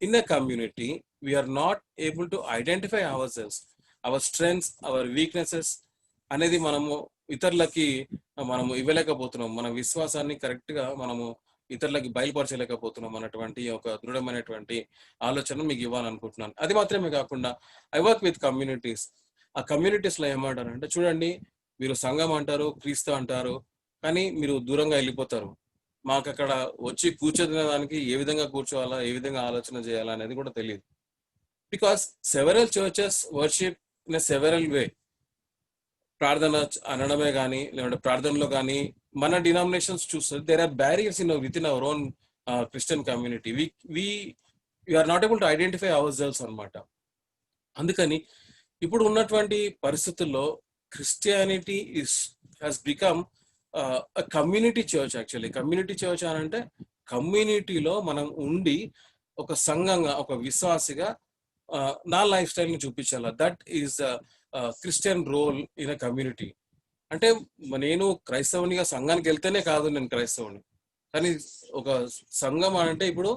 in a community we are not able to identify hour selves, our strengths, our weaknesses అనేది మనము ఇతరులకి మనము ఇవ్వలేకపోతున్నాం. మన విశ్వాసాన్ని కరెక్ట్ గా మనము ఇతరులకి బయలుపరచలేకపోతున్నాం అన్నటువంటి ఒక దృఢమైనటువంటి ఆలోచన మీకు ఇవ్వాలనుకుంటున్నాను. అది మాత్రమే కాకుండా ఐ వర్క్ విత్ కమ్యూనిటీస్. ఆ కమ్యూనిటీస్ లో ఏమంటారంటే, చూడండి మీరు సంఘం అంటారు, క్రీస్తు అంటారు, కానీ మీరు దూరంగా వెళ్ళిపోతారు. మాకు అక్కడ వచ్చి కూర్చోదానికి ఏ విధంగా కూర్చోవాలా, ఏ విధంగా ఆలోచన చేయాలా అనేది కూడా తెలియదు. Because several churches worship in a several way. ప్రార్థన అనడమే కానీ, లేదంటే ప్రార్థనలో కానీ మన డినామినేషన్స్ చూస్తే there are barriers within our own Christian community. We are not able to identify hour cells అనమాట. అందుకని ఇప్పుడు ఉన్నటువంటి పరిస్థితుల్లో Christianity has become community church. Actually community church అని అంటే కమ్యూనిటీలో మనం ఉండి ఒక సంఘంగా, ఒక విశ్వాసిగా నా లైఫ్ స్టైల్ ని చూపించాల. That is Christian role in a community. అంటే నేను క్రైస్తవునిగా సంఘానికి వెళ్తేనే కాదు నేను క్రైస్తవుని, కానీ ఒక సంఘం అంటే ఇప్పుడు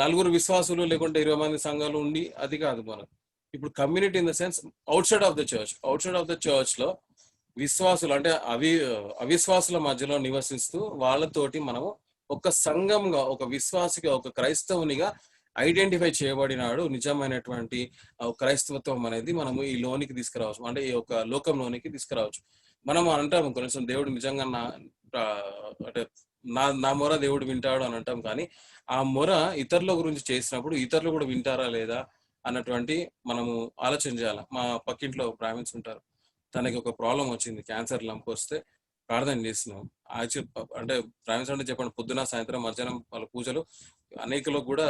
4 విశ్వాసులు లేకుంటే 20 మంది సంఘాలు ఉండి అది కాదు మనం. ఇప్పుడు community in the sense out side of the church. Out side of the church లో విశ్వాసులు అంటే అవిశ్వాసుల మధ్యలో నివసిస్తూ వాళ్ళతోటి మనము ఒక సంఘంగా, ఒక విశ్వాసిగా, ఒక క్రైస్తవునిగా ఐడెంటిఫై చేయబడినాడు. నిజమైనటువంటి క్రైస్తవత్వం అనేది మనము ఈ లోనికి తీసుకురావచ్చు, అంటే ఈ యొక్క లోకంలోనికి తీసుకురావచ్చు. మనం అంటాము కొంచెం దేవుడు నిజంగా అంటే నా మొర దేవుడు వింటాడు అని అంటాం, కానీ ఆ మొర ఇతరుల గురించి చేసినప్పుడు ఇతరులు కూడా వింటారా లేదా అన్నటువంటి మనము ఆలోచన చేయాలి. మా పక్కింట్లో బ్రాహ్మిన్స్ ఉంటారు. తనకి ఒక ప్రాబ్లం వచ్చింది, క్యాన్సర్ లంప్ వస్తే ప్రార్థన చేస్తున్నాం. అంటే బ్రాహ్మిన్స్ అంటే చెప్పండి, పొద్దున సాయంత్రం మధ్యాహ్నం వాళ్ళ పూజలు అనేకలో కూడా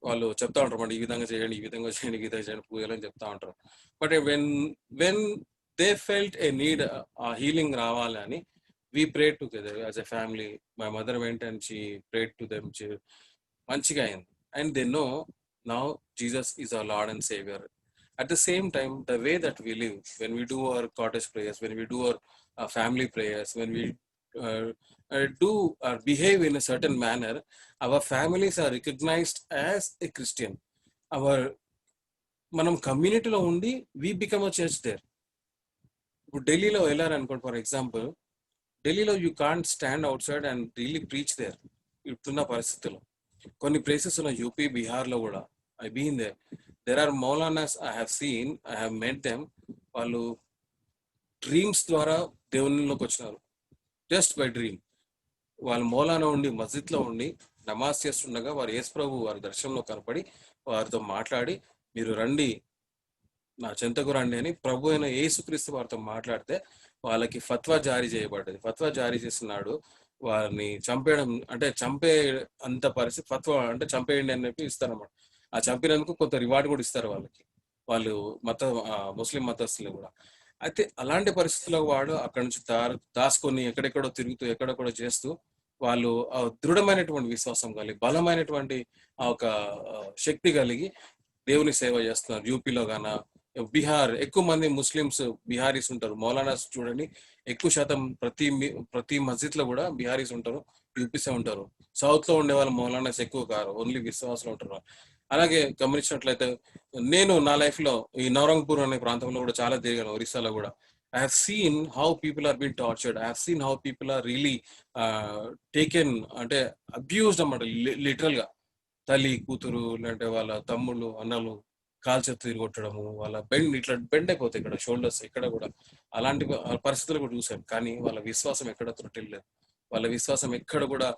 వాళ్ళు చెప్తా ఉంటారు అన్నమాట, ఈ విధంగా చేయండి, ఈ విధంగా చేయండి, ఈ విధంగా చేయండి పూజలు అని చెప్తా ఉంటారు. But when they felt a need, ఆ హీలింగ్ రావాలి అని we prayed together as a family. My mother went and she prayed to them. మంచిగా అయింది. And they know now Jesus is our Lord and Savior. At the same time, the way that we live, when we do our cottage prayers, when we do our family prayers, when we do behave in a certain manner, our families are recognized as a Christian. మనం కమ్యూనిటీలో ఉండి we become a church there. ఇప్పుడు ఢిల్లీలో వెళ్ళారనుకోండి, for example, ఢిల్లీలో you can't stand outside and really preach there. ఇప్పుడున్న పరిస్థితుల్లో కొన్ని ప్లేసెస్ ఉన్న యూపీ, బీహార్లో కూడా I been there are maulanas I have seen, I have met them. వాళ్ళు డ్రీమ్స్ ద్వారా దేవునిలోకి వచ్చినారు, జస్ట్ బై డ్రీమ్. వాళ్ళు మౌలానా ఉండి మస్జిద్లో ఉండి నమాజ్ చేస్తుండగా వారు యేసు ప్రభు వారి దర్శనంలో కనపడి వారితో మాట్లాడి, మీరు రండి నా చెంతకు రండి అని ప్రభు అయిన యేసుక్రీస్తు వారితో మాట్లాడితే వాళ్ళకి ఫత్వా జారీ చేయబడ్డది. ఫత్వా జారీ చేస్తున్నాడు, వారిని చంపేయడం అంటే చంపే అంత పరిస్థితి. ఫత్వా అంటే చంపేయండి అని చెప్పి ఇస్తారన్నమాట. ఆ చంపినందుకు కొంత రివార్డ్ కూడా ఇస్తారు వాళ్ళకి, వాళ్ళు ముస్లిం మతస్థులు కూడా. అయితే అలాంటి పరిస్థితుల్లో వాడు అక్కడ నుంచి దాచుకొని ఎక్కడెక్కడో తిరుగుతూ ఎక్కడెక్కడో చేస్తూ వాళ్ళు దృఢమైనటువంటి విశ్వాసం కలిగి, బలమైనటువంటి ఒక శక్తి కలిగి దేవుని సేవ చేస్తున్నారు. యూపీలో గాన, బీహార్ ఎక్కువ మంది ముస్లిమ్స్ బిహారీస్ ఉంటారు. మౌలానాస్ చూడండి, ఎక్కువ శాతం ప్రతి మస్జిద్ లో కూడా బిహారీస్ ఉంటారు, యూపీసే ఉంటారు. సౌత్ లో ఉండే వాళ్ళు మౌలానాస్ ఎక్కువ కారు, ఓన్లీ విశ్వాసులు ఉంటారు. అలాగే గమనించినట్లయితే నేను నా లైఫ్ లో ఈ నవరంగపూర్ అనే ప్రాంతంలో కూడా చాలా తిరిగాను, ఒరిస్సాలో కూడా. I have seen how people are been tortured. I have seen how people are really taken, అంటే అబ్యూజ్డ్ అన్నమాట, లిటరల్ గా. తల్లి, కూతురు, లేదంటే వాళ్ళ తమ్ముళ్ళు, అన్నలు కాల్చేతి తిరిగొట్టడము, వాళ్ళ ఇట్లా బెండ్ అయిపోతాయి ఇక్కడ షోల్డర్స్, ఇక్కడ కూడా అలాంటి పరిస్థితులు కూడా చూశాను. కానీ వాళ్ళ విశ్వాసం ఎక్కడ త్రుటిల్లేదు, వాళ్ళ విశ్వాసం ఎక్కడ కూడా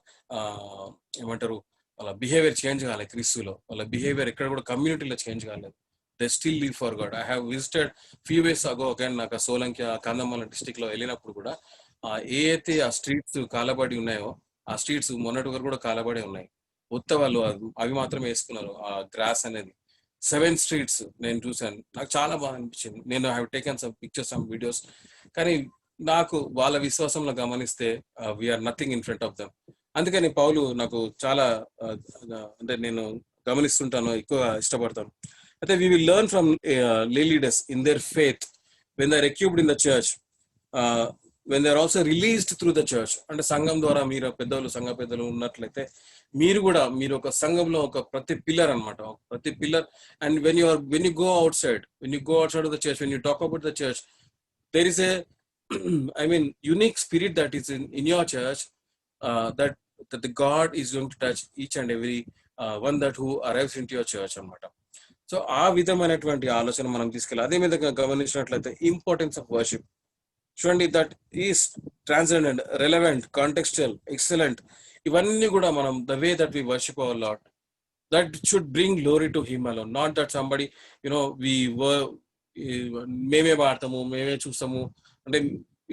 ఏమంటారు, వాళ్ళ బిహేవియర్ చేంజ్ కాలేదు క్రీస్తులో, వాళ్ళ బిహేవియర్ ఎక్కడ కూడా కమ్యూనిటీలో చేంజ్ కాలేదు. They still live for God. I have visited few days అగో అగైన్, నాకు సోలంకి కందమల్ల డిస్టిక్ లో వెళ్ళినప్పుడు కూడా ఏ అయితే ఆ స్ట్రీట్స్ కాలబడి ఉన్నాయో, ఆ స్ట్రీట్స్ మొన్నటి వరకు కూడా కాలబడి ఉన్నాయి. కొత్త వాళ్ళు అవి మాత్రం వేసుకున్నారు, ఆ గ్రాస్ అనేది. 7 స్ట్రీట్స్ నేను చూశాను, నాకు చాలా బాగా అనిపించింది. నేను have taken some pictures, some videos. కానీ నాకు వాళ్ళ విశ్వాసంలో గమనిస్తే we are nothing in front of them. అందుకని పౌలు నాకు చాలా అంటే నేను గమనిస్తుంటాను, ఎక్కువ ఇష్టపడతాను. అయితే we will learn from leaders in their faith when they are equipped in the church, when they are also released through the church. అంటే సంఘం ద్వారా మీరు పెద్దలు, సంఘ పెద్దలు ఉన్నట్లయితే మీరు ఒక సంఘంలో ఒక ప్రతి పిల్లర్ అనమాట, ప్రతి pillar. And when you go out side of the church, when you talk about the church, there is a I mean unique spirit that is in your church, that the God is going to touch each and every one that who arrives into your church అన్నమాట. So ఆ విధమైనటువంటి ఆలోచన మనం తీసుకెళ్ళాలి. అదే విధంగా గమనించినట్లయితే importance of worship చూడండి, that is transcendent, relevant, contextual, excellent. ఇవన్నీ కూడా మనం the way that we worship our Lord, that should bring glory to him alone, not that somebody, we were మేమే పాడతాము, మేమే చూస్తాము అంటే,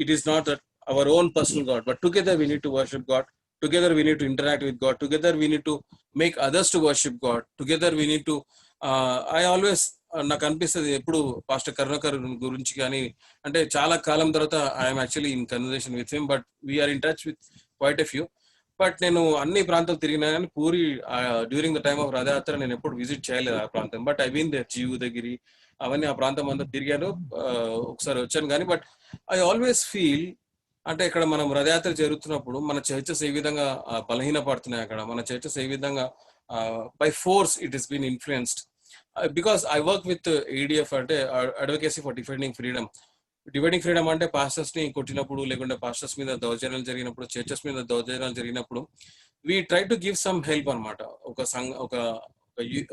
it is not that our own personal God, but together we need to worship God, together we need to interact with God, together we need to make others to worship God, together we need to I always నాకు అనిపిస్తుంది ఎప్పుడు pastor Karunakar గురించి. కానీ అంటే చాలా కాలం తర్వాత I'm actually in conversation with him, but we're in touch with quite a few. But నేను అన్ని ప్రాంతాలు తిరిగినా కానీ Puri during the time of Rath Yatra నేను ఎప్పుడు విజిట్ చేయలేదు ఆ ప్రాంతం. బట్ ఐ బీన్ దేర్, జీవుదగిరి అవన్నీ ఆ ప్రాంతం అంతా తిరిగాను, ఒకసారి వచ్చాను. కానీ బట్ ఐ ఆల్వేస్ ఫీల్, అంటే ఇక్కడ మనం రథయాత్ర జరుగుతున్నప్పుడు మన చర్చెస్ ఏ విధంగా బలహీనపడుతున్నాయి, అక్కడ మన చర్చెస్ ఏ విధంగా by force it is been influenced. Because I work with ADF, అంటే advocacy for defending freedom. Dividing freedom అంటే పాస్టర్స్ ని కొట్టినప్పుడు, లేకుంటే పాస్టర్స్ మీద దౌర్జన్యాలు జరిగినప్పుడు, చర్చెస్ మీద దౌర్జన్యాలు జరిగినప్పుడు we try to give some help అనమాట.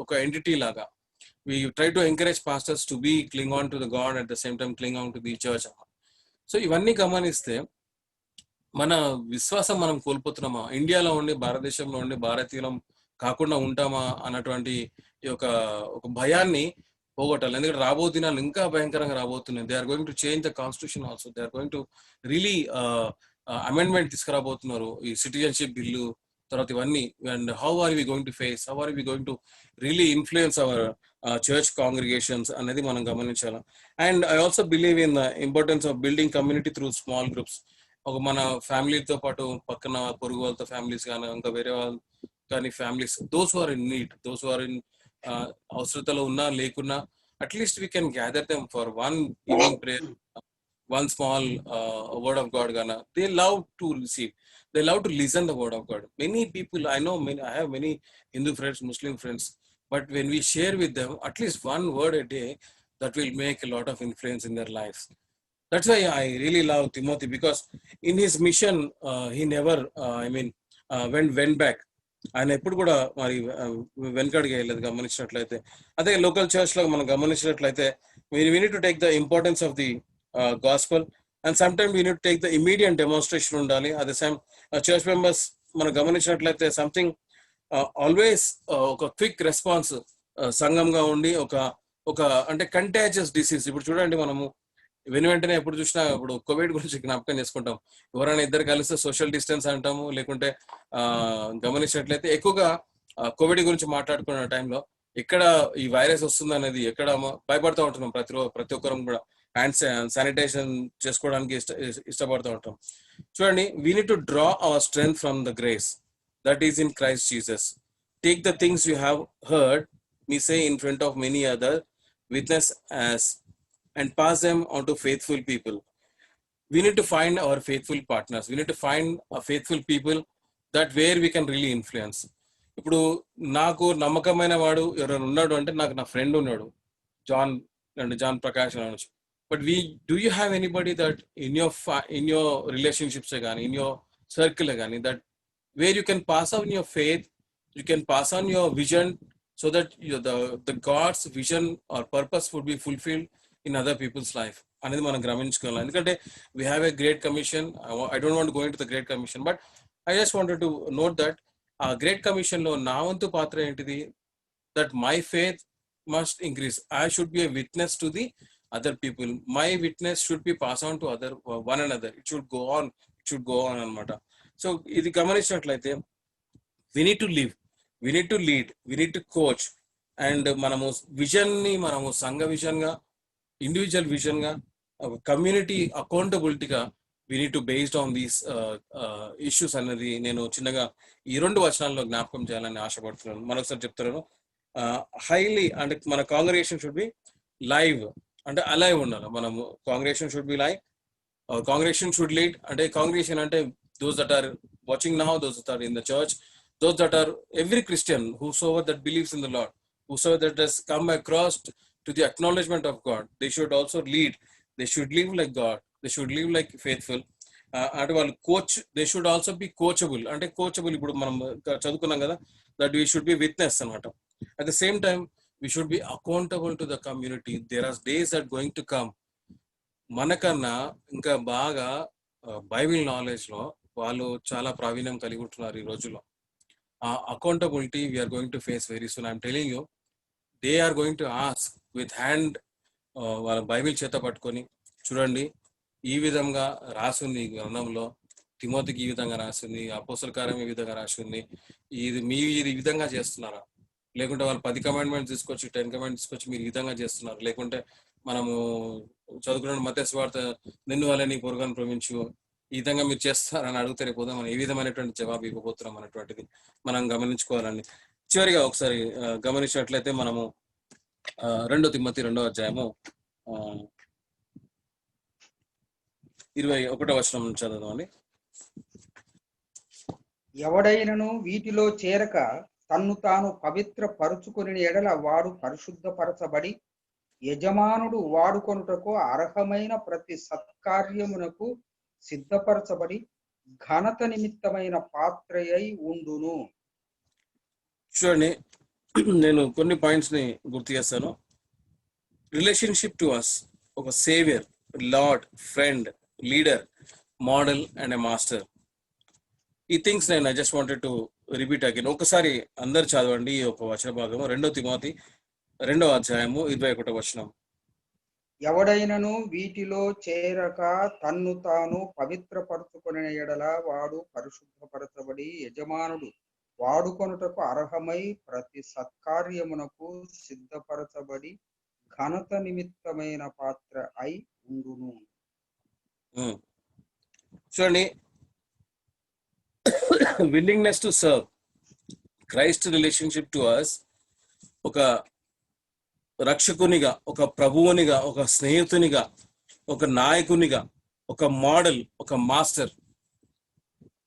ఒక ఎంటిటీ లాగా we try to encourage pastors to be cling on to the God, at the same time cling on to the church. So ఇవన్నీ గమనిస్తే మన విశ్వాసం మనం కోల్పోతున్నామా, ఇండియాలో ఉండి భారతదేశంలో ఉండి భారతీయులం కాకుండా ఉంటామా అన్నటువంటి ఒక భయాన్ని పోగొట్టాలి. ఎందుకంటే రాబో దినాలు ఇంకా భయంకరంగా రాబోతున్నాయి. They are going to change the constitution also. They are going to really amendment తీసుకురాబోతున్నారు. ఈ సిటిజన్షిప్ బిల్లు తర్వాత ఇవన్నీ. And how are we going to face, how are we going to really influence our church congregations అనేది మనం గమనించాలి. And I also believe in the importance of building community through small groups. ఒక మన ఫ్యామిలీతో పాటు పక్కన పొరుగు వాళ్ళతో ఫ్యామిలీస్ కానీ ఇంకా వేరే వాళ్ళు కానీ families, those are in need, those are in అవసరతలో ఉన్నా లేకున్నా at least we can gather them for one evening prayer, one small word of God gana. They love to receive, they love to listen the word of God. Many people I know, I have many Hindu friends, Muslim friends, but when we share with them at least one word a day, that will make a lot of influence in their lives. That's why I really love Timothy, because in his mission he never went back. ఆయన ఎప్పుడు కూడా మరి వెనకడిగా వెళ్ళలేదు గమనించినట్లయితే. అదే local church లో మనం గమనించినట్లయితే we need to take the importance of the gospel, and sometimes we need to take the immediate demonstration ఉండాలి. అదే సేమ్ చర్చ్ మెంబర్స్ మనం గమనించినట్లయితే సంథింగ్ ఆల్వేస్ ఒక క్విక్ రెస్పాన్స్ సంఘంగా ఉండి ఒక అంటే కంటాజియస్ డిసీజ్. ఇప్పుడు చూడండి, మనము వెంటనే ఎప్పుడు చూసినా ఇప్పుడు కోవిడ్ గురించి జ్ఞాపకం చేసుకుంటాం. ఎవరైనా ఇద్దరు కలిస్తే సోషల్ డిస్టెన్స్ అంటాము, లేకుంటే గమనించినట్లయితే ఎక్కువగా కోవిడ్ గురించి మాట్లాడుకున్న టైంలో ఎక్కడ ఈ వైరస్ వస్తుంది అనేది ఎక్కడ భయపడుతూ ఉంటున్నాం. ప్రతి ఒక్కరం కూడా హ్యాండ్ శానిటైజేషన్ చేసుకోవడానికి ఇష్టపడుతూ ఉంటాం. చూడండి, we need to draw hour strength from the grace that is in Christ Jesus. Take the things you have heard me say in front of many other witness as and pass them on to faithful people. We need to find our faithful partners. We need to find a faithful people that where we can really influence. ఇప్పుడు నాకు నమ్మకమైన వాడు ఎవరైనా ఉన్నాడు అంటే నాకు నా friend ఉన్నాడు, జాన్ ప్రకాష్ అనొచ్చు. But do you have anybody that in your relationships కానీ ఇన్ యోర్ సర్కిల్ కానీ that where you can pass on your faith, you can pass on your vision, so that the God's vision or purpose would be fulfilled in other people's life అనేది మనం గమనించుకోవాలి. ఎందుకంటే we have a great commission. I don't want to go into the great commission, but I just wanted to note that ఆ great commission లో నా వంతు పాత్ర ఏంటిది? that my faith must increase. I should be a witness to the other people. My witness should be passed on to one another. It should go on అన్నమాట. So ఇది గమనించినట్లయితే we need to live, we need to lead, we need to coach, and మనము vision ని మనము సంఘ vision గా, individual vision గా, community అకౌంటబిలిటీగా we need to based on these issues అనేది నేను చిన్నగా ఈ 2 వచనాల్లో జ్ఞాపకం చేయాలని ఆశపడుతున్నాను. మరొకసారి చెప్తున్నాను. హైలీ అంటే మన కాంగ్రిగేషన్ షుడ్ బి లైవ్, అంటే అలైవ్ ఉండాలి. మనము congregation should be live, congregation should lead. అంటే కాంగ్రిగేషన్ అంటే those that are watching now, those that are in the church, those that are every Christian, whosoever that believes in the Lord, whosoever that has come across to the acknowledgement of God, they should also lead. They should live like God. They should live like faithful. అంటే వాళ్ళు coach, they should also be coachable. అంటే coachable ఇప్పుడు మనం చదువుకున్నాం కదా, that we should be witness అనమాట. At the same time we should be accountable to the community. There are days that going to come, మనకన్నా ఇంకా బాగా బైబిల్ నాలెడ్జ్ లో వాళ్ళు చాలా ప్రావీణ్యం కలిగి ఉంటున్నారు ఈ రోజుల్లో. Accountability we are going to face very soon. I'm telling you, they are going to ask with hand, వాళ్ళ బైబిల్ చేత పట్టుకొని, చూడండి ఈ విధంగా రాసింది ఈ గ్రంథంలో, తిమోతికి ఈ విధంగా రాసింది, అపోస్తల కార్యం ఈ విధంగా రాసింది, మీరు ఈ విధంగా చేస్తున్నారా? లేకుంటే వాళ్ళు 10 కమాండ్మెంట్స్ తీసుకొచ్చి 10 కమాండ్స్ తీసుకొచ్చి మీరు ఈ విధంగా చేస్తున్నారు? లేకుంటే మనము చదువుకున్న మత్తయి సువార్త నిన్ను వల్ల నీ పొరుగును ప్రేమించు, ఈ విధంగా మీరు చేస్తారని అడిగితే రేపు మనం ఏ విధమైనటువంటి జవాబు ఇవ్వబోతున్నాం అనేటువంటిది మనం గమనించుకోవాలండి. చివరిగా ఒకసారి గమనించినట్లయితే మనము 2 తిమోతి 2వ అధ్యాయము 21వ వచనం నుంచి చదువుదామండి. ఎవడైనను వీటిలో చేరక తన్ను తాను పవిత్ర పరుచుకుని ఎడల వాడు పరిశుద్ధపరచబడి యజమానుడు వాడుకొనుటకు అర్హమైన ప్రతి సత్కార్యమునకు సిద్ధపరచబడి ఘనత నిమిత్తమైన పాత్రయై ఉండును. చూడండి, నేను కొన్ని పాయింట్స్ ని గుర్తు చేస్తాను. రిలేషన్షిప్ టు అస్, ఒక saviour, lord, friend, leader, model and a master. ఈ థింగ్స్ నేను I just wanted to repeat again. ఒకసారి అందరు చదవండి ఈ ఒక వచన భాగము. 2 తిమోతి 2వ అధ్యాయము 21వ వచనం. ఎవడైనను వీటిలో చేరక తన్ను తాను పవిత్రపరచుకునే ఎడల వాడు పరిశుద్ధపరచబడి యజమానుడు వాడుకొనుటకు అర్హమై ప్రతి సత్కార్యమునకు సిద్ధపరచబడి ఘనత నిమిత్తమైన పాత్ర అయి ఉండును. చూడండి, willingness to serve, Christ relationship to us, ఒక రక్షకునిగా, ఒక ప్రభువునిగా, ఒక స్నేహితునిగా, ఒక నాయకునిగా, ఒక మోడల్, ఒక మాస్టర్,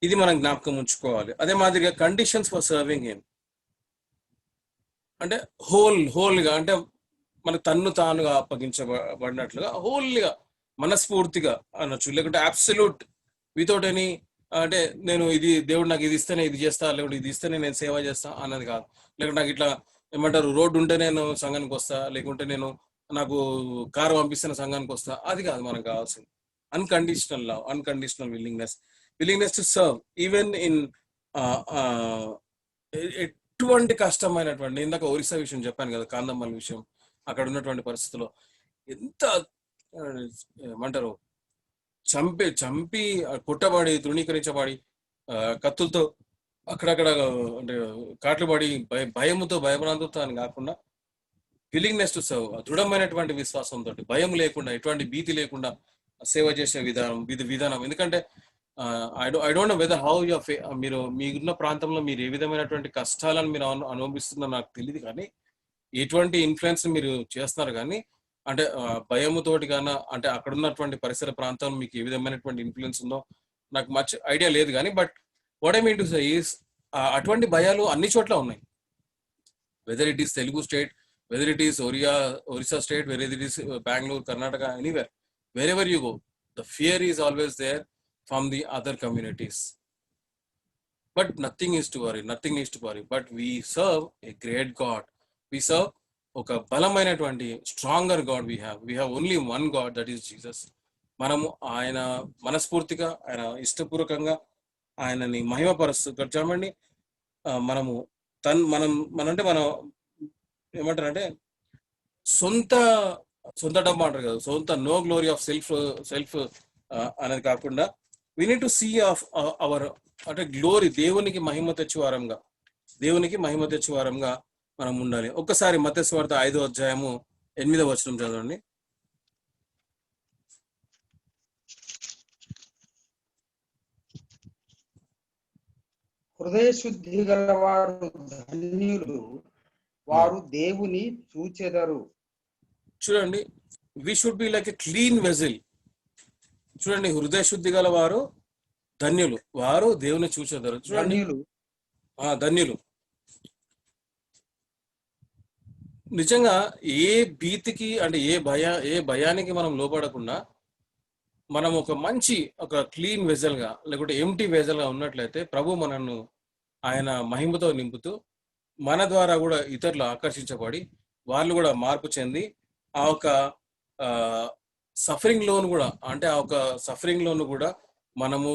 ఇది మనం జ్ఞాపకం ఉంచుకోవాలి. అదే మాదిరిగా కండిషన్స్ ఫర్ సర్వింగ్ హిమ్ అంటే హోల్గా, అంటే మన తన్ను తానుగా అప్పగించబడినట్లుగా హోల్గా మనస్ఫూర్తిగా అనొచ్చు, లేకుంటే అబ్సల్యూట్ వితౌట్ ఎనీ, అంటే నేను ఇది దేవుడు నాకు ఇది ఇస్తేనే ఇది చేస్తా, లేకుంటే ఇది ఇస్తేనే నేను సేవ చేస్తా అన్నది కాదు. లేకుంటే నాకు ఇట్లా ఏమంటారు, రోడ్డు ఉంటే నేను సంఘానికి వస్తా, లేకుంటే నేను నాకు కారు పంపిస్తున్న సంఘానికి వస్తా, అది కాదు మనకు కావాల్సింది. Unconditional love, unconditional willingness to serve even in ఎటువంటి కష్టమైనటువంటి, ఇందాక ఒరిస్సా విషయం చెప్పాను కదా, కాందమ్మల్ విషయం, అక్కడ ఉన్నటువంటి పరిస్థితుల్లో ఎంత ఏమంటారు, చంపి కొట్టబడి తృణీకరించబడి కత్తులతో అక్కడక్కడ అంటే కాట్లు పడి భయముతో భయభ్రాంతులతో అని కాకుండా విల్లింగ్నెస్ టు సర్వ్, దృఢమైనటువంటి విశ్వాసంతో, భయం లేకుండా, ఎటువంటి భీతి లేకుండా సేవ చేసే విధానం. ఎందుకంటే I don't know whether how your మీరు మీకున్న ప్రాంతంలో మీరు ఏ విధమైనటువంటి కష్టాలను మీరు అనుభవిస్తుందో నాకు తెలియదు, కానీ ఎటువంటి ఇన్ఫ్లుయెన్స్ మీరు చేస్తున్నారు, కానీ అంటే భయముతోటి గాన, అంటే అక్కడ ఉన్నటువంటి పరిసర ప్రాంతంలో మీకు ఏ విధమైనటువంటి ఇన్ఫ్లుయెన్స్ ఉందో నాకు మచ్ ఐడియా లేదు, కానీ but what I mean to say is అటువంటి భయాలు అన్ని చోట్ల ఉన్నాయి. Whether it is Telugu state, whether it is Orissa state, whether it is Bengaluru, Karnataka, anywhere, wherever you go, the fear is always there from the other communities. But nothing is to worry. But we serve a great God. We serve ఒక బలమైనటువంటి stronger God. we have only one God, that is Jesus. మనము ఆయన మనస్ఫూర్తిగా, ఆయన ఇష్టపూర్వకంగా ఆయనని మహిమపరుస్తూ చూడండి, మనము మనంటే మనం ఏమంటారంటే సొంత డబ్బు అంటారు కదా, సొంత నో గ్లోరీ ఆఫ్ సెల్ఫ్ అనేది కాకుండా we need to see of our అంటే గ్లోరీ, దేవునికి మహిమ తెచ్చి వారంగా మనం ఉండాలి. ఒక్కసారి మత్తయి సువార్త 5వ అధ్యాయము 8వ వచనం చదవండి. హృదయ శుద్ధి గలవారు ధన్యులు, వారు దేవుని చూచెదరు. చూడండి, we should be like a clean vessel. చూడండి, హృదయ శుద్ధి గల వారు ధన్యులు, వారు దేవుని చూచెదరు. చూడండి, ధన్యులు. నిజంగా ఏ భీతికి, అంటే ఏ భయానికి మనం లోపడకుండా మనం ఒక క్లీన్ వెజల్ గా, లేకుంటే ఎంటీ వెజల్ గా ఉన్నట్లయితే ప్రభు మనను ఆయన మహిమతో నింపుతూ మన ద్వారా కూడా ఇతరులు ఆకర్షించబడి వాళ్ళు కూడా మార్పు చెంది ఆ ఒక సఫరింగ్ లోను కూడా, అంటే ఆ ఒక సఫరింగ్ లోను కూడా మనము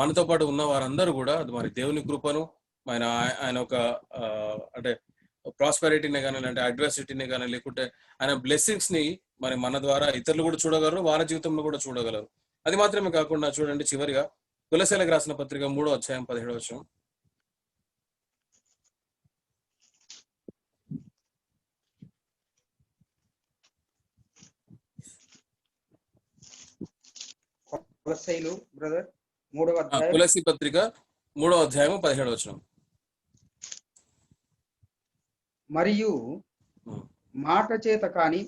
మనతో పాటు ఉన్న వారందరూ కూడా మరి దేవుని కృపను, ఆయన ఒక అంటే ప్రాస్పెరిటీనే కానీ, అంటే అడ్వర్సిటీనే కానీ, లేకుంటే ఆయన బ్లెస్సింగ్స్ ని మరి మన ద్వారా ఇతరులు కూడా చూడగలరు, వారి జీవితంలో కూడా చూడగలరు. అది మాత్రమే కాకుండా చూడండి, చివరిగా కొలొస్సీయులకు రాసిన పత్రిక 3వ అధ్యాయం 17వ వచనం. కొలొస్సీ పత్రిక 3వ అధ్యాయం 17వ వచనం. మరియు మాట చేత కాని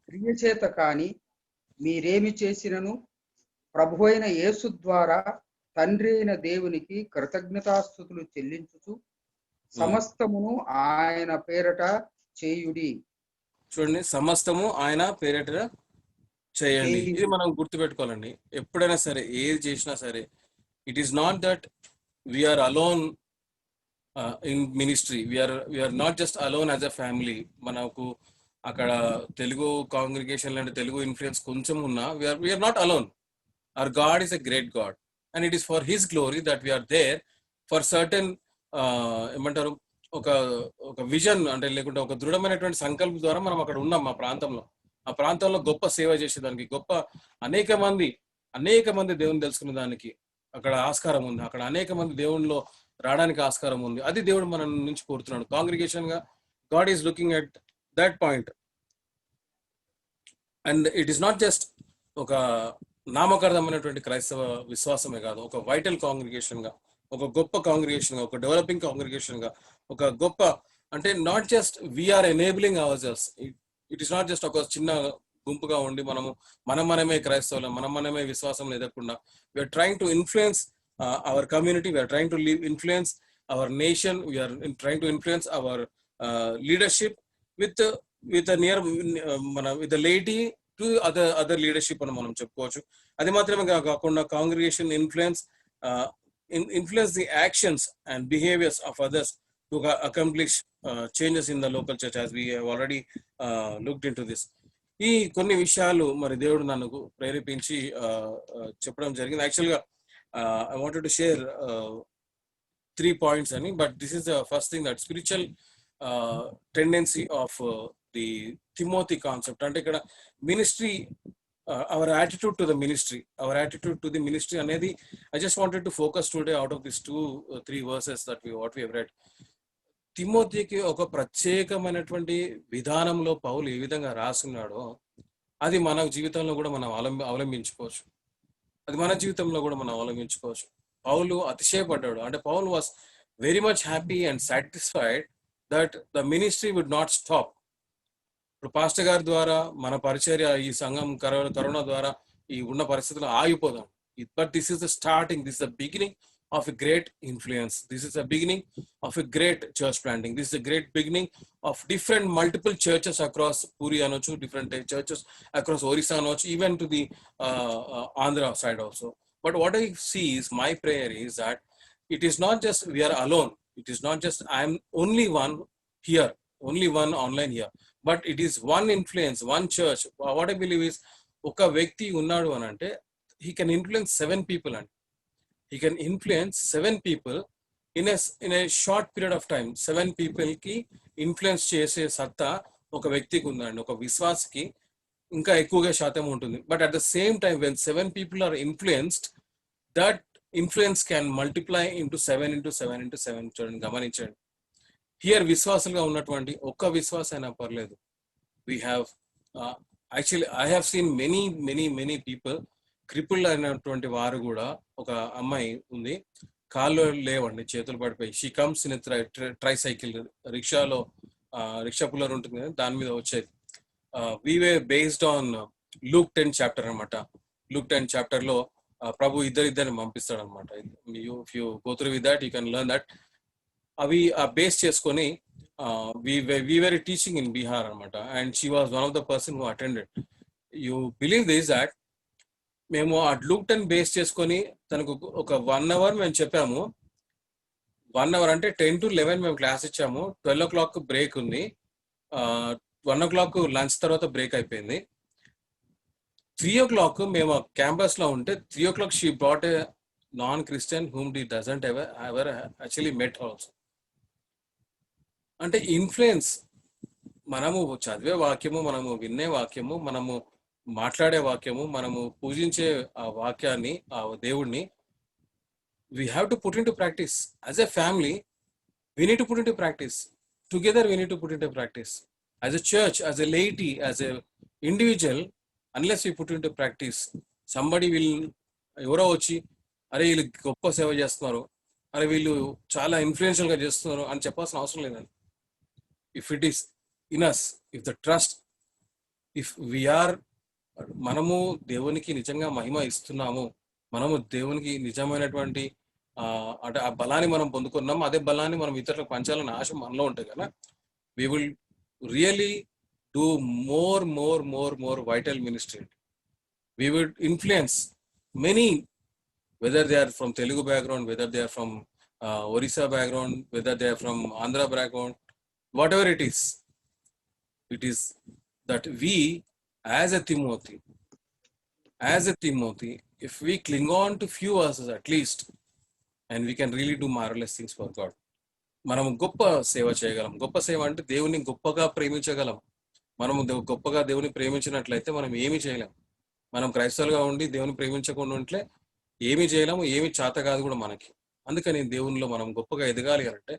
క్రియ చేత కాని మీరేమి చేసినను ప్రభువైన యేసు ద్వారా తండ్రి అయిన దేవునికి కృతజ్ఞతాస్తుతులు చెల్లించుచు సమస్తమును ఆయన పేరట చేయుడి. చూడండి, సమస్తము ఆయన పేరట చేయండి. ఇది మనం గుర్తుపెట్టుకోవాలండి. ఎప్పుడైనా సరే, ఏది చేసినా సరే, it is not that we are alone in ministry, we are not just alone as a family. మనకు అక్కడ తెలుగు కాంగ్రిగేషన్ అంటే తెలుగు ఇన్ఫ్లుయెన్స్ కొంచెం ఉన్నా, we are not alone. Our God is a great God and it is for his glory that we are there for certain ఏమంటారు, ఒక ఒక vision అంటే లేకుంటే ఒక దృఢమైనటువంటి సంకల్పం ద్వారా మనం అక్కడ ఉన్నాం ఆ ప్రాంతంలో గొప్ప సేవ చేసేదానికి అనేక మంది దేవుని తెలుసుకునే దానికి అక్కడ ఆస్కారం ఉంది. అక్కడ అనేక మంది దేవునిలో రావడానికి ఆస్కారం ఉంది. అది దేవుడు మన నుంచి కోరుతున్నాడు. కాంగ్రిగేషన్ గా God is looking at that point. And it is not just ఒక నామకార్థమైనటువంటి క్రైస్తవ విశ్వాసమే కాదు, ఒక వైటల్ కాంగ్రిగేషన్ గా, ఒక గొప్ప కాంగ్రిగేషన్ గా, ఒక డెవలపింగ్ కాంగ్రిగేషన్ గా, ఒక గొప్ప అంటే not just we're enabling ourselves. It is not just ఒక చిన్న గుంపుగా ఉండి మనమే క్రైస్తవులు, మనమే విశ్వాసం ఎదగకుండా we're trying to influence our community, we're trying to influence our nation, we're trying to influence our leadership with near with lady to other leadership అని మనం చెప్పుకోవచ్చు. అది మాత్రమే కాకుండా congregation influence the actions and behaviors of others to accomplish changes in the local church, as we have already looked into this. ఈ కొన్ని విషయాలు మరి దేవుడు నన్ను ప్రేరేపించి చెప్పడం జరిగింది. యాక్చువల్గా I wanted to share 3 points అని, but this is the first thing, that spiritual tendency of the Timothy concept. అంటే ఇక్కడ ministry, our attitude to the ministry అనేది I just wanted to focus today out of these 2-3 verses that what we have read. తిమోతికి ఒక ప్రత్యేకమైనటువంటి విధానంలో పౌలు ఏ విధంగా రాస్తున్నాడో అది మన జీవితంలో కూడా మనం అవలంబించుకోవచ్చు. పౌలు అతిశయపడ్డాడు. అంటే Paul was very much happy and satisfied that the ministry would not stop. ఇప్పుడు పాస్టర్ గారి ద్వారా మన పరిచర్య, ఈ సంఘం కరోనా ద్వారా ఈ ఉన్న పరిస్థితుల్లో ఆగిపోదాం. But this is the starting, this is the beginning of a great influence. This is a beginning of a great church planting. This is a great beginning of different multiple churches across Puri anochu, different churches across Orissa anochu, even to the Andhra side also. But what I see is, my prayer is that it is not just we are alone. It is not just I am only one here, only one online here. But it is one influence, one church. What I believe is, oka vyakti unnadu anante he can influence 7 people and he can influence 7 people in a short period of time. 7 people ki influence చేసే సత్తా ఒక వ్యక్తికి ఉందండి, ఒక విశ్వాసకి ఇంకా ఎక్కువగా శాతం ఉంటుంది. But at the same time when 7 people are influenced, that influence can multiply into 7 into 7 into 7. చూడండి, గమనించండి. హియర్ విశ్వాసులుగా ఉన్నటువంటి ఒక్క విశ్వాసం అయినా పర్లేదు. We have actually I have seen many people crippled అయినటువంటి వారు కూడా. ఒక అమ్మాయి ఉంది, కాళ్ళు లేవండి, చేతులు పడిపోయి, షీ కమ్స్ ఇన్ ట్రైసైకిల్, రిక్షాలో రిక్షా పుల్లర్ ఉంటుంది కదా, దాని మీద వచ్చేది. We way based on Luke 10 chapter అనమాట. లూక్ 10 చాప్టర్ లో ప్రభు ఇద్దరిని పంపిస్తాడు అనమాట. If you go through with that you can learn that. అవి బేస్ చేసుకొని we were teaching in Bihar అనమాట, and she was one of the person who attended. You believe this that మేము ఆ లూక్ 10 బేస్ చేసుకొని తనకు ఒక 1 hour మేము చెప్పాము. 1 hour అంటే 10 to 11 మేము క్లాస్ ఇచ్చాము. 12 o'clock బ్రేక్ ఉంది. 1 o'clock లంచ్ తర్వాత బ్రేక్ అయిపోయింది. 3 o'clock మేము క్యాంపస్ లో ఉంటే 3 o'clock she brought A non Christian whom he doesn't ever actually met also. అంటే ఇన్ఫ్లుయెన్స్, మనము చదివే వాక్యము, మనము వినే వాక్యము, మనము మాట్లాడే వాక్యము, మనము పూజించే ఆ వాక్యాన్ని, ఆ దేవుణ్ణి we have to put into practice. As a family we need to put into practice. Together we need to put into practice. As a church, as a laity, as a individual, unless we put into practice, somebody will ఎవరో వచ్చి అరే వీళ్ళు గొప్ప సేవ చేస్తున్నారు, అరే వీళ్ళు చాలా ఇన్ఫ్లుయెన్షియల్ గా చేస్తున్నారు అని చెప్పాల్సిన అవసరం లేదండి. If it is in us, if the trust, if we are, మనము దేవునికి నిజంగా మహిమ ఇస్తున్నాము, మనము దేవునికి నిజమైనటువంటి అంటే ఆ బలాన్ని మనం పొందుకున్నాము, అదే బలాన్ని మనం ఇతరులకు పంచాలని ఆశ మనలో ఉంటాయి కదా, we will really do more vital ministry. We would influence many, whether they are from Telugu background, whether they are from Orissa background, whether they are from Andhra background, whatever it is that we as a Timothy, if we cling on to few verses at least, and we can really do marvelous things for God. మనం గొప్ప సేవ చేయగలం. గొప్ప సేవ అంటే దేవుని గొప్పగా ప్రేమించగలం. మనము గొప్పగా దేవుని ప్రేమించినట్లయితే మనం ఏమీ చేయలేం. మనం క్రైస్తవులుగా ఉండి దేవుని ప్రేమించకుండా ఉంటే ఏమీ చేయలేము. ఏమీ చేత కాదు కూడా మనకి. అందుకని దేవునిలో మనం గొప్పగా ఎదగాలి అనంటే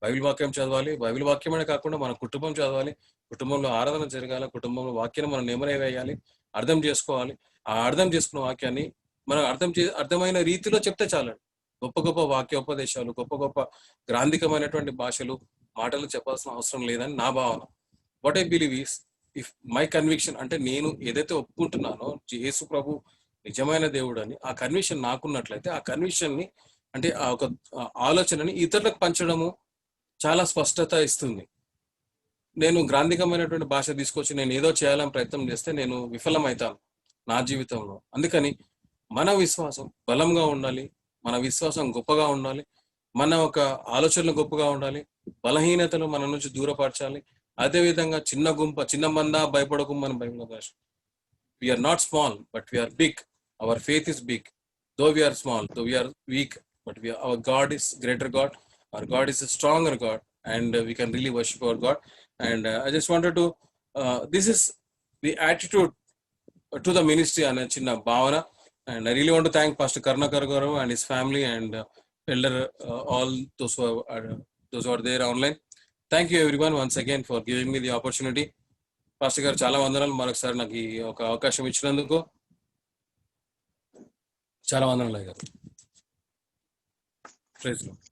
బైబిల్ వాక్యం చదవాలి. బైబిల్ వాక్యమనే కాకుండా మన కుటుంబం చదవాలి. కుటుంబంలో ఆరాధన జరగాల. కుటుంబంలో వాక్యాన్ని మనం నెమరే వేయాలి. అర్థం చేసుకోవాలి. ఆ అర్థం చేసుకున్న వాక్యాన్ని మనం అర్థమైన రీతిలో చెప్తే చాలండి. గొప్ప గొప్ప వాక్యోపదేశాలు, గొప్ప గొప్ప గ్రాంధికమైనటువంటి భాషలు, మాటలు చెప్పాల్సిన అవసరం లేదని నా భావన. What I believe is, if my conviction అంటే నేను ఏదైతే ఒప్పుకుంటున్నానో యేసు ప్రభు నిజమైన దేవుడు అని ఆ కన్విక్షన్ నాకున్నట్లయితే ఆ కన్విక్షన్ ని అంటే ఆ ఒక ఆలోచనని ఇతరులకు పంచడము చాలా స్పష్టత ఇస్తుంది. నేను గ్రాంధికమైనటువంటి భాష తీసుకొచ్చి నేను ఏదో చేయాలని ప్రయత్నం చేస్తే నేను విఫలమవుతాను నా జీవితంలో. అందుకని మన విశ్వాసం బలంగా ఉండాలి. మన విశ్వాసం గొప్పగా ఉండాలి. మన ఒక ఆలోచనలు గొప్పగా ఉండాలి. బలహీనతలు మన నుంచి దూరపరచాలి. అదే విధంగా చిన్న గుంప చిన్న మంద భయపడకుమని బైబిల్ భాష. We are not small, but we are big. Our faith is big. Though we are small, though we are weak, but our God is greater God. Our God is a stronger God, and we can really worship our God. And I just wanted to, this is the attitude to the ministry and chinna bhavana. And I really want to thank Pastor Karnakar Garu and his family and elder all those who are there online. Thank you everyone once again for giving me the opportunity. Pastor గారు చాలా వందనాలు మరొకసారి నాకు ఈ ఒక అవకాశం ఇచ్చినందుకు. చాలా వందనాలు గారు. Praise lord.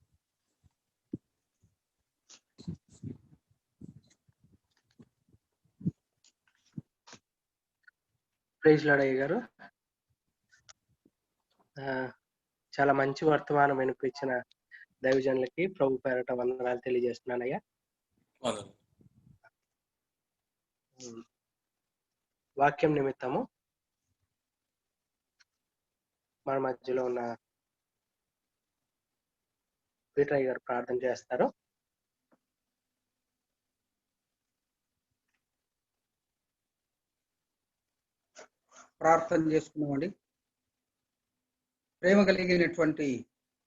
ప్రైజ్ లార్డ్ అయ్య గారు. చాలా మంచి వర్తమానం వినిపించిన దైవజనులకి ప్రభు పేరట వందనాలు తెలియజేస్తున్నానయ్యా. వాక్యం నిమిత్తము మన మధ్యలో ఉన్న పీటరయ్య గారు ప్రార్థన చేస్తారు. ప్రార్థన చేసుకున్నామండి. ప్రేమ కలిగినటువంటి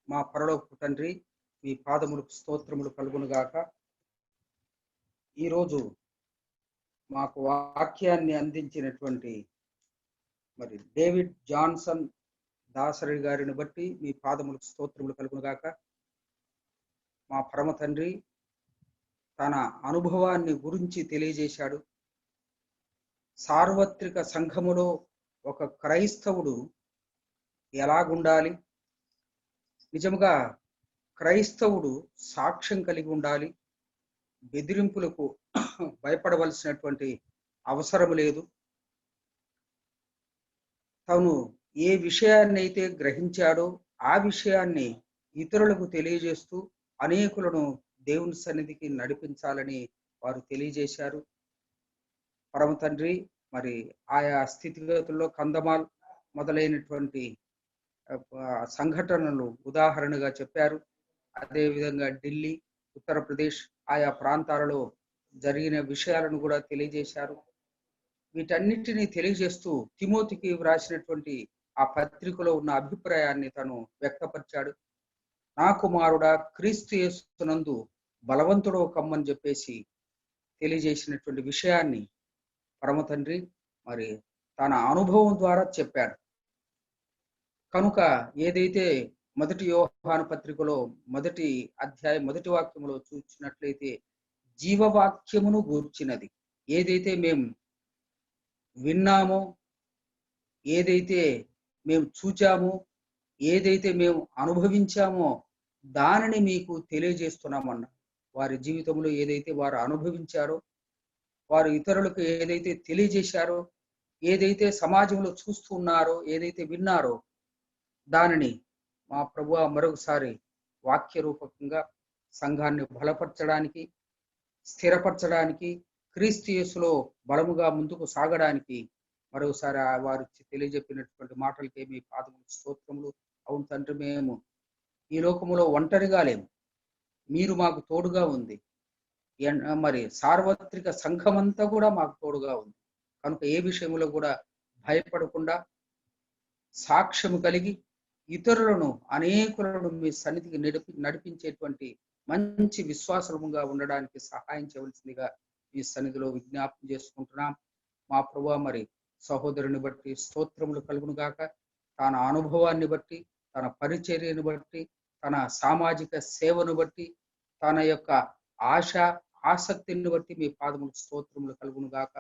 మా పరలోకపు తండ్రి, మీ పాదములకు స్తోత్రములు కలుగును గాక. ఈరోజు మాకు వాక్యాన్ని అందించినటువంటి మరి డేవిడ్ జాన్సన్ దాసరి గారిని బట్టి మీ పాదములకు స్తోత్రములు కలుగును గాక. మా పరమ తండ్రి తన అనుభవాన్ని గురించి తెలియజేశాడు. సార్వత్రిక సంఘములో ఒక క్రైస్తవుడు ఎలాగుండాలి, నిజంగా క్రైస్తవుడు సాక్ష్యం కలిగి ఉండాలి, బెదిరింపులకు భయపడవలసినటువంటి అవసరం లేదు. తను ఏ విషయాన్ని అయితే గ్రహించాడో ఆ విషయాన్ని ఇతరులకు తెలియజేస్తూ అనేకులను దేవుని సన్నిధికి నడిపించాలని వారు తెలియజేశారు. పరమ తండ్రి మరి ఆయా స్థితిగతుల్లో కందమాల్ మొదలైనటువంటి సంఘటనలు ఉదాహరణగా చెప్పారు. అదేవిధంగా ఢిల్లీ, ఉత్తరప్రదేశ్ ఆయా ప్రాంతాలలో జరిగిన విషయాలను కూడా తెలియజేశారు. వీటన్నిటినీ తెలియజేస్తూ తిమోతికి వ్రాసినటువంటి ఆ పత్రికలో ఉన్న అభిప్రాయాన్ని తను వ్యక్తపరిచాడు. నా కుమారుడా, క్రీస్తు యేసునందు బలవంతుడో కమ్మని చెప్పేసి తెలియజేసినటువంటి విషయాన్ని పరమ తండ్రి మరి తన అనుభవం ద్వారా చెప్పాడు. కనుక ఏదైతే మొదటి యోహాను పత్రికలో మొదటి అధ్యాయం మొదటి వాక్యములో చూసినట్లయితే జీవవాక్యమును గూర్చినది ఏదైతే మేము విన్నామో, ఏదైతే మేము చూచామో, ఏదైతే మేము అనుభవించామో దానిని మీకు తెలియజేస్తున్నామన్న. వారి జీవితంలో ఏదైతే వారు అనుభవించారో, వారు ఇతరులకు ఏదైతే తెలియజేశారో, ఏదైతే సమాజంలో చూస్తూ ఉన్నారో, ఏదైతే విన్నారో దానిని మా ప్రభువా మరొకసారి వాక్య రూపకంగా సంఘాన్ని బలపరచడానికి, స్థిరపరచడానికి, క్రీస్తు యేసులో బలముగా ముందుకు సాగడానికి మరొకసారి వారు తెలియజెప్పినటువంటి మాటలకి మీ పాదములు స్తోత్రములు. అవును తండ్రి, మేము ఈ లోకములో ఒంటరిగా లేము, మీరు మాకు తోడుగా ఉంది. మరి సార్వత్రిక సంఘమంతా కూడా మాకు తోడుగా ఉంది. కనుక ఏ విషయంలో కూడా భయపడకుండా సాక్ష్యము కలిగి ఇతరులను అనేకులను మీ సన్నిధికి నడిపించేటువంటి మంచి విశ్వాసముగా ఉండడానికి సహాయం చేయవలసిందిగా ఈ సన్నిధిలో విజ్ఞాపన చేసుకుంటున్నాం. మా ప్రభువా, మరి సహోదరుని బట్టి స్తోత్రములు కలుగును గాక. తన అనుభవాన్ని బట్టి, తన పరిచర్యను బట్టి, తన సామాజిక సేవను బట్టి, తన యొక్క ఆశ ఆసక్తిని బట్టి మీ పాదములు స్తోత్రములు కలుగును గాక.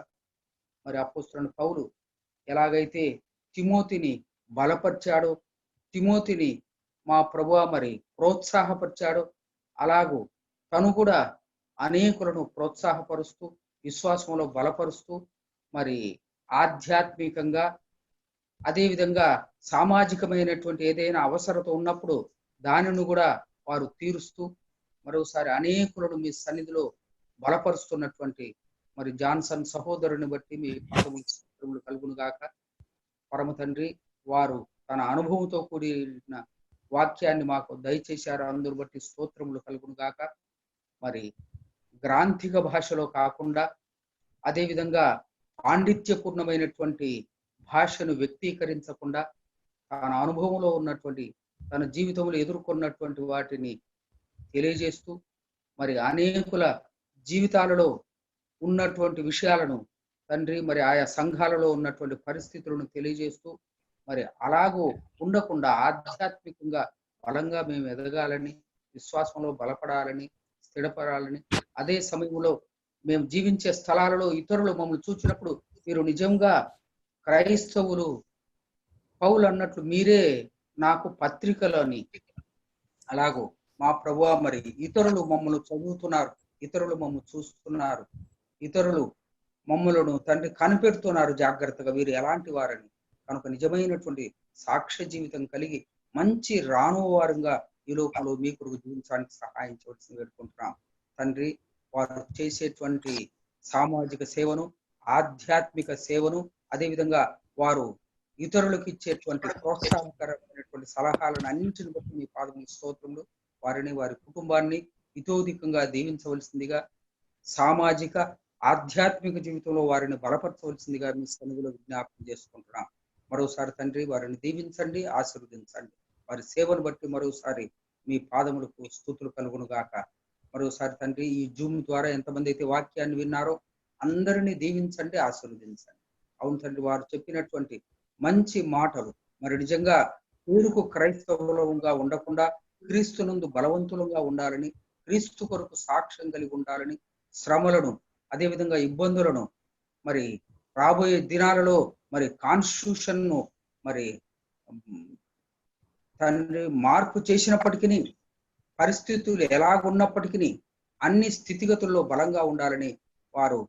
మరి అపోస్తలుడైన పౌలు ఎలాగైతే తిమోతిని బలపరిచాడో, తిమోతిని మా ప్రభువా మరి ప్రోత్సాహపరిచాడో, అలాగూ తను కూడా అనేకులను ప్రోత్సాహపరుస్తూ, విశ్వాసంలో బలపరుస్తూ, మరి ఆధ్యాత్మికంగా, అదేవిధంగా సామాజికమైనటువంటి ఏదైనా అవసరత ఉన్నప్పుడు దానిని కూడా వారు తీరుస్తూ, మరోసారి అనేకులను మీ సన్నిధిలో బలపరుస్తున్నటువంటి మరి జాన్సన్ సహోదరుని బట్టి మీ పాదములు కలుగును గాక. పరమ తండ్రి, వారు తన అనుభవంతో కూడిన వాక్యాన్ని మాకు దయచేశారు. అందరూ బట్టి స్తోత్రములు కలుగును గాక. మరి గ్రాంథిక భాషలో కాకుండా, అదేవిధంగా పాండిత్యపూర్ణమైనటువంటి భాషను వ్యక్తీకరించకుండా, తన అనుభవంలో ఉన్నటువంటి, తన జీవితంలో ఎదుర్కొన్నటువంటి వాటిని తెలియజేస్తూ, మరి అనేకుల జీవితాలలో ఉన్నటువంటి విషయాలను తండ్రి, మరి ఆయా సంఘాలలో ఉన్నటువంటి పరిస్థితులను తెలియజేస్తూ, మరి అలాగూ ఉండకుండా ఆధ్యాత్మికంగా బలంగా మేము ఎదగాలని, విశ్వాసంలో బలపడాలని, స్థిరపడాలని, అదే సమయంలో మేము జీవించే స్థలాలలో ఇతరులు మమ్మల్ని చూసినప్పుడు మీరు నిజంగా క్రైస్తవులు, పౌలు అన్నట్లు మీరే నాకు పత్రికలని, అలాగూ మా ప్రభువా మరి ఇతరులు మమ్మల్ని చదువుతున్నారు, ఇతరులు మమ్మల్ని చూస్తున్నారు, ఇతరులు మమ్మలను తండ్రి కనిపెడుతున్నారు జాగ్రత్తగా వీరు ఎలాంటి వారని. కనుక నిజమైనటువంటి సాక్ష్య జీవితం కలిగి మంచి రానువారంగా ఈ లోకంలో మీ కొరకు జీవించడానికి సహాయం చేయవలసింది వేడుకుంటున్నాం తండ్రి. వారు చేసేటువంటి సామాజిక సేవను, ఆధ్యాత్మిక సేవను, అదేవిధంగా వారు ఇతరులకు ఇచ్చేటువంటి ప్రోత్సాహకరమైనటువంటి సలహాలను అన్నింటిని బట్టి మీ పాదముల స్తోత్రములు. వారిని, వారి కుటుంబాన్ని ఇతోధికంగా దీవించవలసిందిగా, సామాజిక ఆధ్యాత్మిక జీవితంలో వారిని బలపరచవలసిందిగా మీ సన్నిధిలో విజ్ఞాపనం చేసుకుంటున్నాం. మరోసారి తండ్రి, వారిని దీవించండి, ఆశీర్వదించండి. వారి సేవను బట్టి మరోసారి మీ పాదములకు స్తుతులు కలుగును గాక. మరోసారి తండ్రి, ఈ జూమ్ ద్వారా ఎంతమంది అయితే వాక్యాన్ని విన్నారో అందరినీ దీవించండి, ఆశీర్వదించండి. అవును తండ్రి, వారు చెప్పినటువంటి మంచి మాటలు మరి నిజంగా పేరుకు క్రైస్తవులుగా ఉండకుండా క్రీస్తునందు బలవంతులుగా ఉండాలని, క్రీస్తు కొరకు సాక్ష్యం కలిగి ఉండాలని, శ్రమలను, అదేవిధంగా ఇబ్బందులను, మరి రాబోయే దినాలలో మరి కాన్స్టిట్యూషన్ ను మరి తండ్రి మార్పు చేసినప్పటికీ, పరిస్థితులు ఎలాగున్నప్పటికీ అన్ని స్థితిగతుల్లో బలంగా ఉండాలని వారు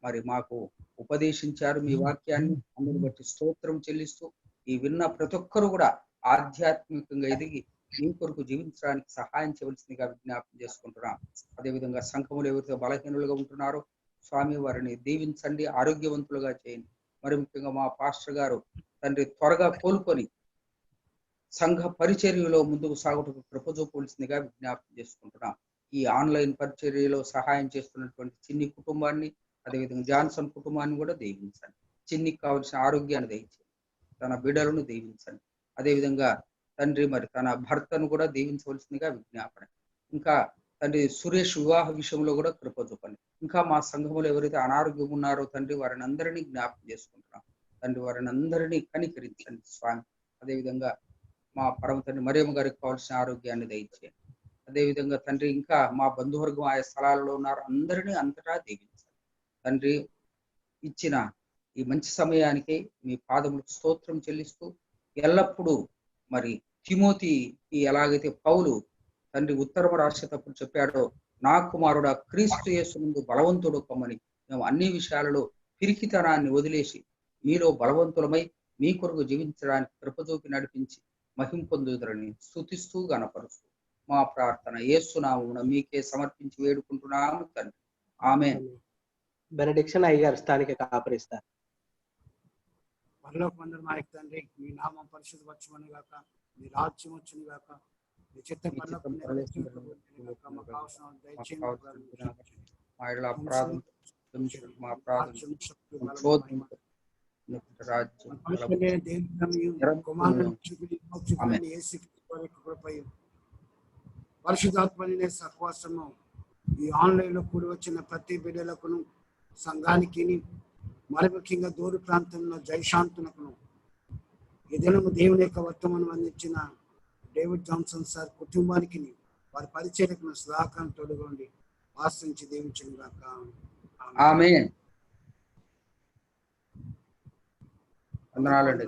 మరి మాకు ఉపదేశించారు. మీ వాక్యాన్ని అందరిని బట్టి స్తోత్రం చెల్లిస్తూ, ఈ విన్న ప్రతి ఒక్కరు కూడా ఆధ్యాత్మికంగా ఎదిగి మీ కొరకు జీవించడానికి సహాయం చేయవలసిందిగా విజ్ఞాపనం చేసుకుంటున్నాం. అదేవిధంగా సంఘములు ఎవరితో బలహీనులుగా ఉంటున్నారో స్వామి, వారిని దీవించండి, ఆరోగ్యవంతులుగా చేయండి. మరి ముఖ్యంగా మా పాస్టర్ గారు తండ్రి త్వరగా కోలుకొని సంఘ పరిచర్యలో ముందుకు సాగుటకు కృప చూపవలసిందిగా విజ్ఞాపనం చేసుకుంటున్నాం. ఈ ఆన్లైన్ పరిచర్యలో సహాయం చేస్తున్నటువంటి చిన్ని కుటుంబాన్ని, అదేవిధంగా జాన్సన్ కుటుంబాన్ని కూడా దీవించండి. చిన్నికి కావలసిన ఆరోగ్యాన్ని దయచేయండి, తన బిడ్డలను దీవించండి. అదేవిధంగా తండ్రి మరి తన భర్తను కూడా దీవించవలసిందిగా విజ్ఞాపన. ఇంకా తండ్రి సురేష్ వివాహ విషయంలో కూడా కృప చూపండి. ఇంకా మా సంఘములో ఎవరైతే అనారోగ్యం ఉన్నారో తండ్రి, వారిని అందరినీ జ్ఞాపకం చేసుకుంటున్నాం తండ్రి. వారిని అందరినీ కనికరించండి స్వామి. అదేవిధంగా మా పరమ తండ్రి మరియమ్మ గారికి కావాల్సిన ఆరోగ్యాన్ని దయచేయండి. అదేవిధంగా తండ్రి ఇంకా మా బంధువర్గం ఆయా స్థలాలలో ఉన్నారు, అందరినీ అంతటా దీవించండి తండ్రి. ఇచ్చిన ఈ మంచి సమయానికి మీ పాదములకు స్తోత్రం చెల్లిస్తూ, ఎల్లప్పుడూ మరి తిమోతికి ఎలాగైతే పౌలు తండ్రి ఉత్తరము రాసేటప్పుడు చెప్పాడో, నా కుమారుడా క్రీస్తు యేసు ముందు బలవంతుడు కమ్మని, మేము అన్ని విషయాలలో పిరికితనాన్ని వదిలేసి మీలో బలవంతులమై మీ కొరకు జీవించడానికి కృప చూపి నడిపించి మహిం పొందుదరని స్తుతిస్తూ గణపరుస్తూ మా ప్రార్థన యేసు నామమున మీకే సమర్పించి వేడుకుంటున్నాము తండ్రి. ఆమేన్. బెనడిక్షన్ అయ్యగారు స్థానిక కాపరిస్తారు. పరలోకమందున మా యొక్క తండ్రి, మీ నామం పరిశుద్ధపరచుమని గాక, మీ రాజ్యం వచ్చును గాక, మీ చిత్తం పరలోకం నెరవేర్చును గాక, మాకు కావలసిన దయచేయండి, మా యెడల అపరాధం క్షమించుము, మా అపరాధం రాజ్యం దేవుని కుమారుని యేసుక్రీస్తు వారి కృపయు పరిశుద్ధాత్మనే సహవాసము ఈ ఆన్లైన్లో కూడి వచ్చిన ప్రతి బిడ్డలకును సంఘానికి మరి ముఖ్యంగా దూర ప్రాంతంలో జయశాంతునకును ఈ దినము దేవుని యొక్క వర్తమానం అందించిన డేవిడ్ జాన్సన్ సార్ కుటుంబానికి వారి పరిచర్యకును సదాకారం తోడుగొండి ఆశ్రయించి దీవించను గాక. ఆమేన్. వందనాలండి.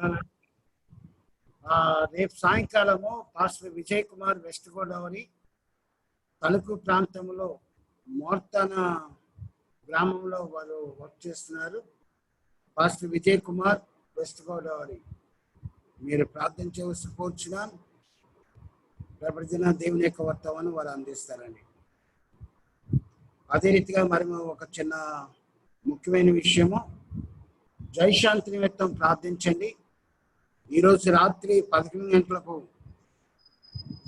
రేపు సాయంకాలము పాస్టర్ విజయ్ కుమార్ వెస్ట్ గోదావరి తణుకు ప్రాంతంలో మోర్తాన గ్రామంలో వారు వర్క్ చేస్తున్నారు. పాస్టర్ విజయ్ కుమార్ వెస్ట్ గోదావరి మీరు ప్రార్థన చేయవలసి కోరుచున్నాను. రేపటి దిన దేవుని యొక్క వర్తమానం వారు అందిస్తారండి. అదే రీతిగా మరి ఒక చిన్న ముఖ్యమైన విషయము, జయశాంతి నిమిత్తం ప్రార్థించండి. ఈరోజు రాత్రి 11 గంటలకు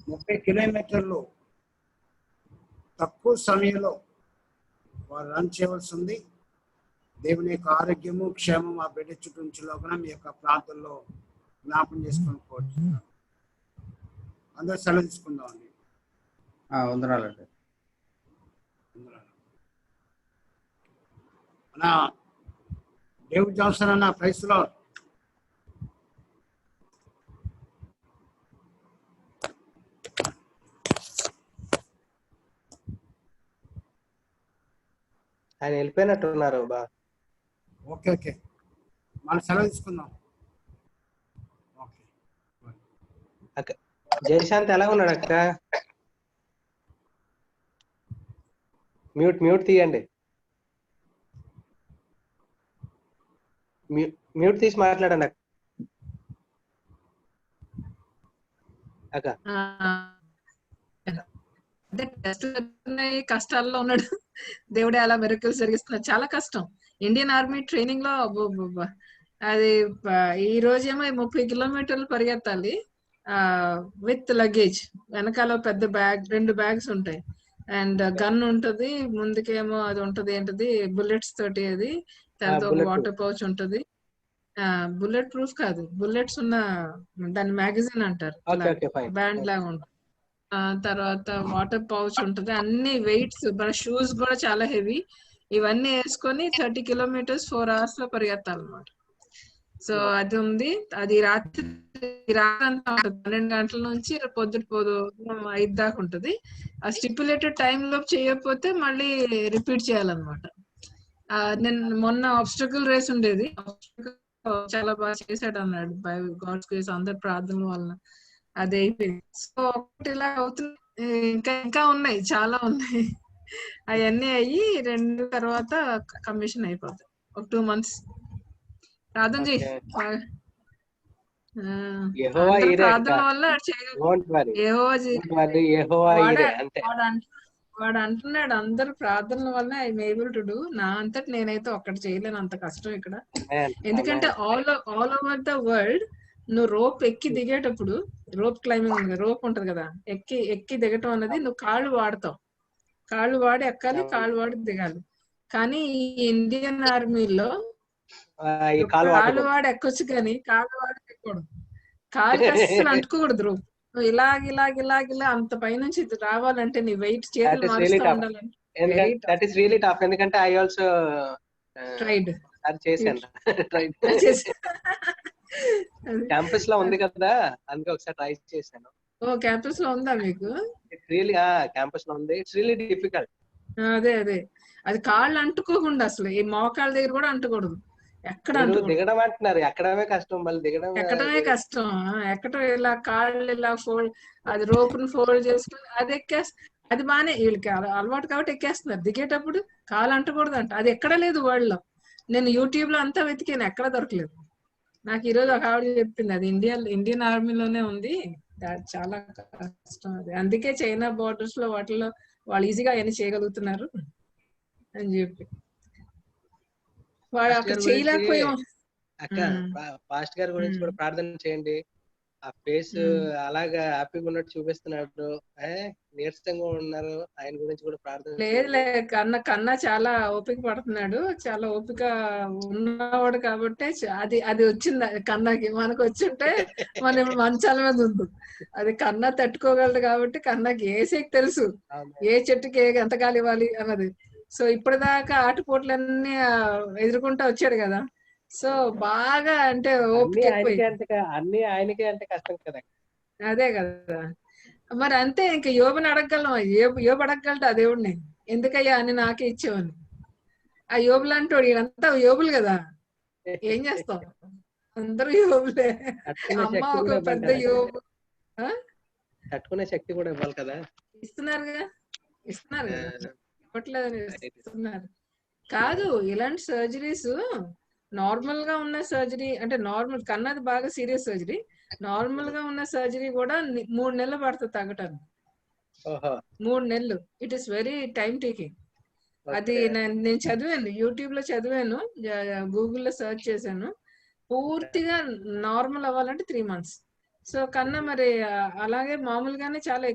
30 కిలోమీటర్లు తక్కువ సమయంలో వారు రన్ చేయవలసి ఉంది. దేవుని యొక్క ఆరోగ్యము క్షేమం ఆ బిడ్డ చుట్టూంచులోగా మీ యొక్క ప్రాంతంలో జ్ఞాపం చేసుకొని కోరుతున్నాను. అందరూ సెలవు తీసుకుందాం అండి. వందనాలండి. అన్నా డేవిడ్ జాన్సన్ అన్న ప్రైస్ లో ఆయన వెళ్ళిపోయినట్టున్నారు బా. ఓకే ఓకే మనం సెలవు తీసుకుందాం. ఓకే అక్క జయశాంత్ ఎలా ఉన్నాడు అక్క? మ్యూట్ తీయండి. మ్యూట్ తీసి మాట్లాడండి అక్క. కష్టాల్లో ఉన్నాడు. దేవుడే అలా మెరకల్స్ జరిగిస్తున్నాడు. చాలా కష్టం. ఇండియన్ ఆర్మీ ట్రైనింగ్ లో అది ఈ రోజేమో 30 కిలోమీటర్లు పరిగెత్తాలి విత్ లగేజ్. వెనకాల పెద్ద బ్యాగ్, 2 బ్యాగ్స్ ఉంటాయి అండ్ గన్ ఉంటది. ముందుకేమో అది ఉంటది ఏంటది బుల్లెట్స్ తోటి, అది తర్వాత ఒక వాటర్ పౌచ్ ఉంటది. బుల్లెట్ ప్రూఫ్ కాదు, బుల్లెట్స్ ఉన్న దాని మ్యాగజైన్ అంటారు, బ్యాండ్ లాగా ఉంటుంది. తర్వాత వాటర్ పౌచ్ ఉంటది. అన్ని వెయిట్స్, మన షూస్ కూడా చాలా హెవీ. ఇవన్నీ వేసుకొని 30 కిలోమీటర్స్ 4 hours లో పరిగెత్తాలన్నమాట. సో అది ఉంది. అది రాత్రి అంతా ఉంటుంది. 12 గంటల నుంచి పొద్దు 5 దాకా ఉంటది. ఆ స్టిపులేటెడ్ టైం లో చేయకపోతే మళ్ళీ రిపీట్ చేయాలన్నమాట. నేను మొన్న ఆబ్స్టకల్ రేస్ ఉండేది, చాలా బాగా చేశాడు అన్నాడు. బై గాడ్స్ గ్రేస్ అందరి ప్రార్థనల వల్ల అది అయిపోయింది. సో ఒకటి ఇలా అవుతుంది. ఇంకా ఉన్నాయి, చాలా ఉన్నాయి. అవన్నీ అయ్యి 2 తర్వాత కమిషన్ అయిపోతాయి. ఒక 2 months ప్రార్థన చేయి. ప్రార్థన వల్ల వాడు అంటున్నాడు అందరు ప్రార్థనల వల్ల ఐఎమ్ ఏబుల్ టు డూ. నా అంతటి నేనైతే ఒక్కటి చేయలేను, అంత కష్టం ఇక్కడ. ఎందుకంటే ఆల్ ఓవర్ ద వరల్డ్ నువ్వు రోప్ ఎక్కి దిగేటప్పుడు, రోప్ క్లైంబింగ్ రోప్ ఉంటది కదా, ఎక్కి దిగటం అనేది నువ్వు కాళ్ళు వాడతావు. కాళ్ళు వాడి ఎక్కాలి, కాళ్ళు వాడి దిగాలి. కానీ ఈ ఇండియన్ ఆర్మీలో కాళ్ళు వాడి ఎక్కొచ్చు కానీ కాళ్ళు వాడి ఎక్కకూడదు. కాళ్ళకి అస్సలు అంటుకోకూడదు రోప్. నువ్వు ఇలాగిలా అంత పైనుంచి రావాలంటే నీ వెయిట్ చేతులు మారుస్తూ ఉండాలంటే. ఎందుకంటే ఐ ఆల్సో ట్రైడ్ చేశాను. క్యాంపస్ లో ఉంది కదా, అందుకే ఒకసారి ట్రై చేశాను. ఓ క్యాంపస్ లో ఉందా మీకు? క్యాంపస్ లో ఉంది. It's really difficult. అదే అది కాళ్ళు అంటుకోకుండా, అసలు ఈ మోకాళ్ళ దగ్గర కూడా అంటుకూడదు. ఎక్కడ దిగడం అంటున్నారు, ఎక్కడమే కష్టం. మళ్ళీ ఎక్కడమే కష్టం. ఎక్కడ ఇలా కాళ్ళు ఇలా ఫోల్డ్, అది రోప్ ను ఫోల్డ్ చేసుకుని అది అది బానే వీళ్ళకి అలవాటు కాబట్టి ఎక్కేస్తున్నారు. దిగేటప్పుడు కాలు అంటకూడదు అంట. అది ఎక్కడ లేదు వరల్డ్ లో. నేను యూట్యూబ్ లో అంతా వెతికాను, ఎక్కడ దొరకలేదు. నాకు ఈరోజు ఒక ఆవిడ చెప్పింది అది ఇండియన్ ఆర్మీలోనే ఉంది. చాలా కష్టం అది. అందుకే చైనా బోర్డర్స్ లో వాటిలో వాళ్ళు ఈజీగా అవన్నీ చేయగలుగుతున్నారు అని చెప్పి. వాడు అక్కడ చేయలేకపోయాం. అక్క పాస్ట్ గారి గురించి కూడా ప్రార్థన చేయండి. ఆ ఫేస్ ఉమ్. అలాగా హ్యాపీగా ఉన్నట్టు చూపిస్తున్నాడు. నీరసంగా ఉన్నారు, ఆయన గురించి కూడా ప్రార్థన లేదులే, చేయండి. కన్నా చాలా ఓపిక పడుతున్నాడు, చాలా ఓపిక ఉన్నవాడు కాబట్టి అది అది వచ్చింది కన్నాకి. మనకు వచ్చుంటే మనం ఇప్పుడు మంచాల మీద ఉంది. అది కన్నా తట్టుకోగలడు కాబట్టి కన్నాకి ఏసేకి తెలుసు ఆమె ఏ చెట్టుకి ఎంత గాలి ఇవ్వాలి అన్నది. సో ఇప్పటిదాకా ఆటుపోట్లన్నీ ఎదుర్కొంటూ వచ్చాడు కదా. సో బాగా అంటే ఓపిక ఎక్కువ. అన్ని ఆయనకే అంటే కష్టం కదా. అదే కదా. మరి అంతే, ఇంక యోబుని అడగగలం. యోబు అడగగలట ఆ దేవుడిని, ఎందుకయ్యా అని నాకే ఇచ్చేవని. ఆ యోబులు అంటాడు, వీళ్ళంతా యోబులు కదా, ఏం చేస్తాం, అందరూ యోబులే. తట్టుకునే అమ్మ శక్తి ఒక కూడా ఇవ్వాలి పెద్ద కదా. యోబు. ఆ? తట్టుకునే శక్తి కూడా ఇవ్వాలి కదా. ఇస్తున్నారు కదా, ఇవ్వట్లేదని అయితే ఇస్తున్నారు. కాదు, ఇలాంటి సర్జరీస్ నార్మల్ గా ఉన్న సర్జరీ అంటే నార్మల్ కన్నది బాగా సీరియస్ సర్జరీ. నార్మల్ గా ఉన్న సర్జరీ కూడా 3 నెలలు పడుతుంది తగ్గటానికి. ఓహో 3 నెలలు. It is very time taking. అది ఓకే. నేను చదివాను, యూట్యూబ్ లో చదివాను, గూగుల్లో సెర్చ్ చేశాను. పూర్తిగా నార్మల్ అవ్వాలంటే 3 months. సో కన్నా మరి అలాగే మామూలుగానే చాలా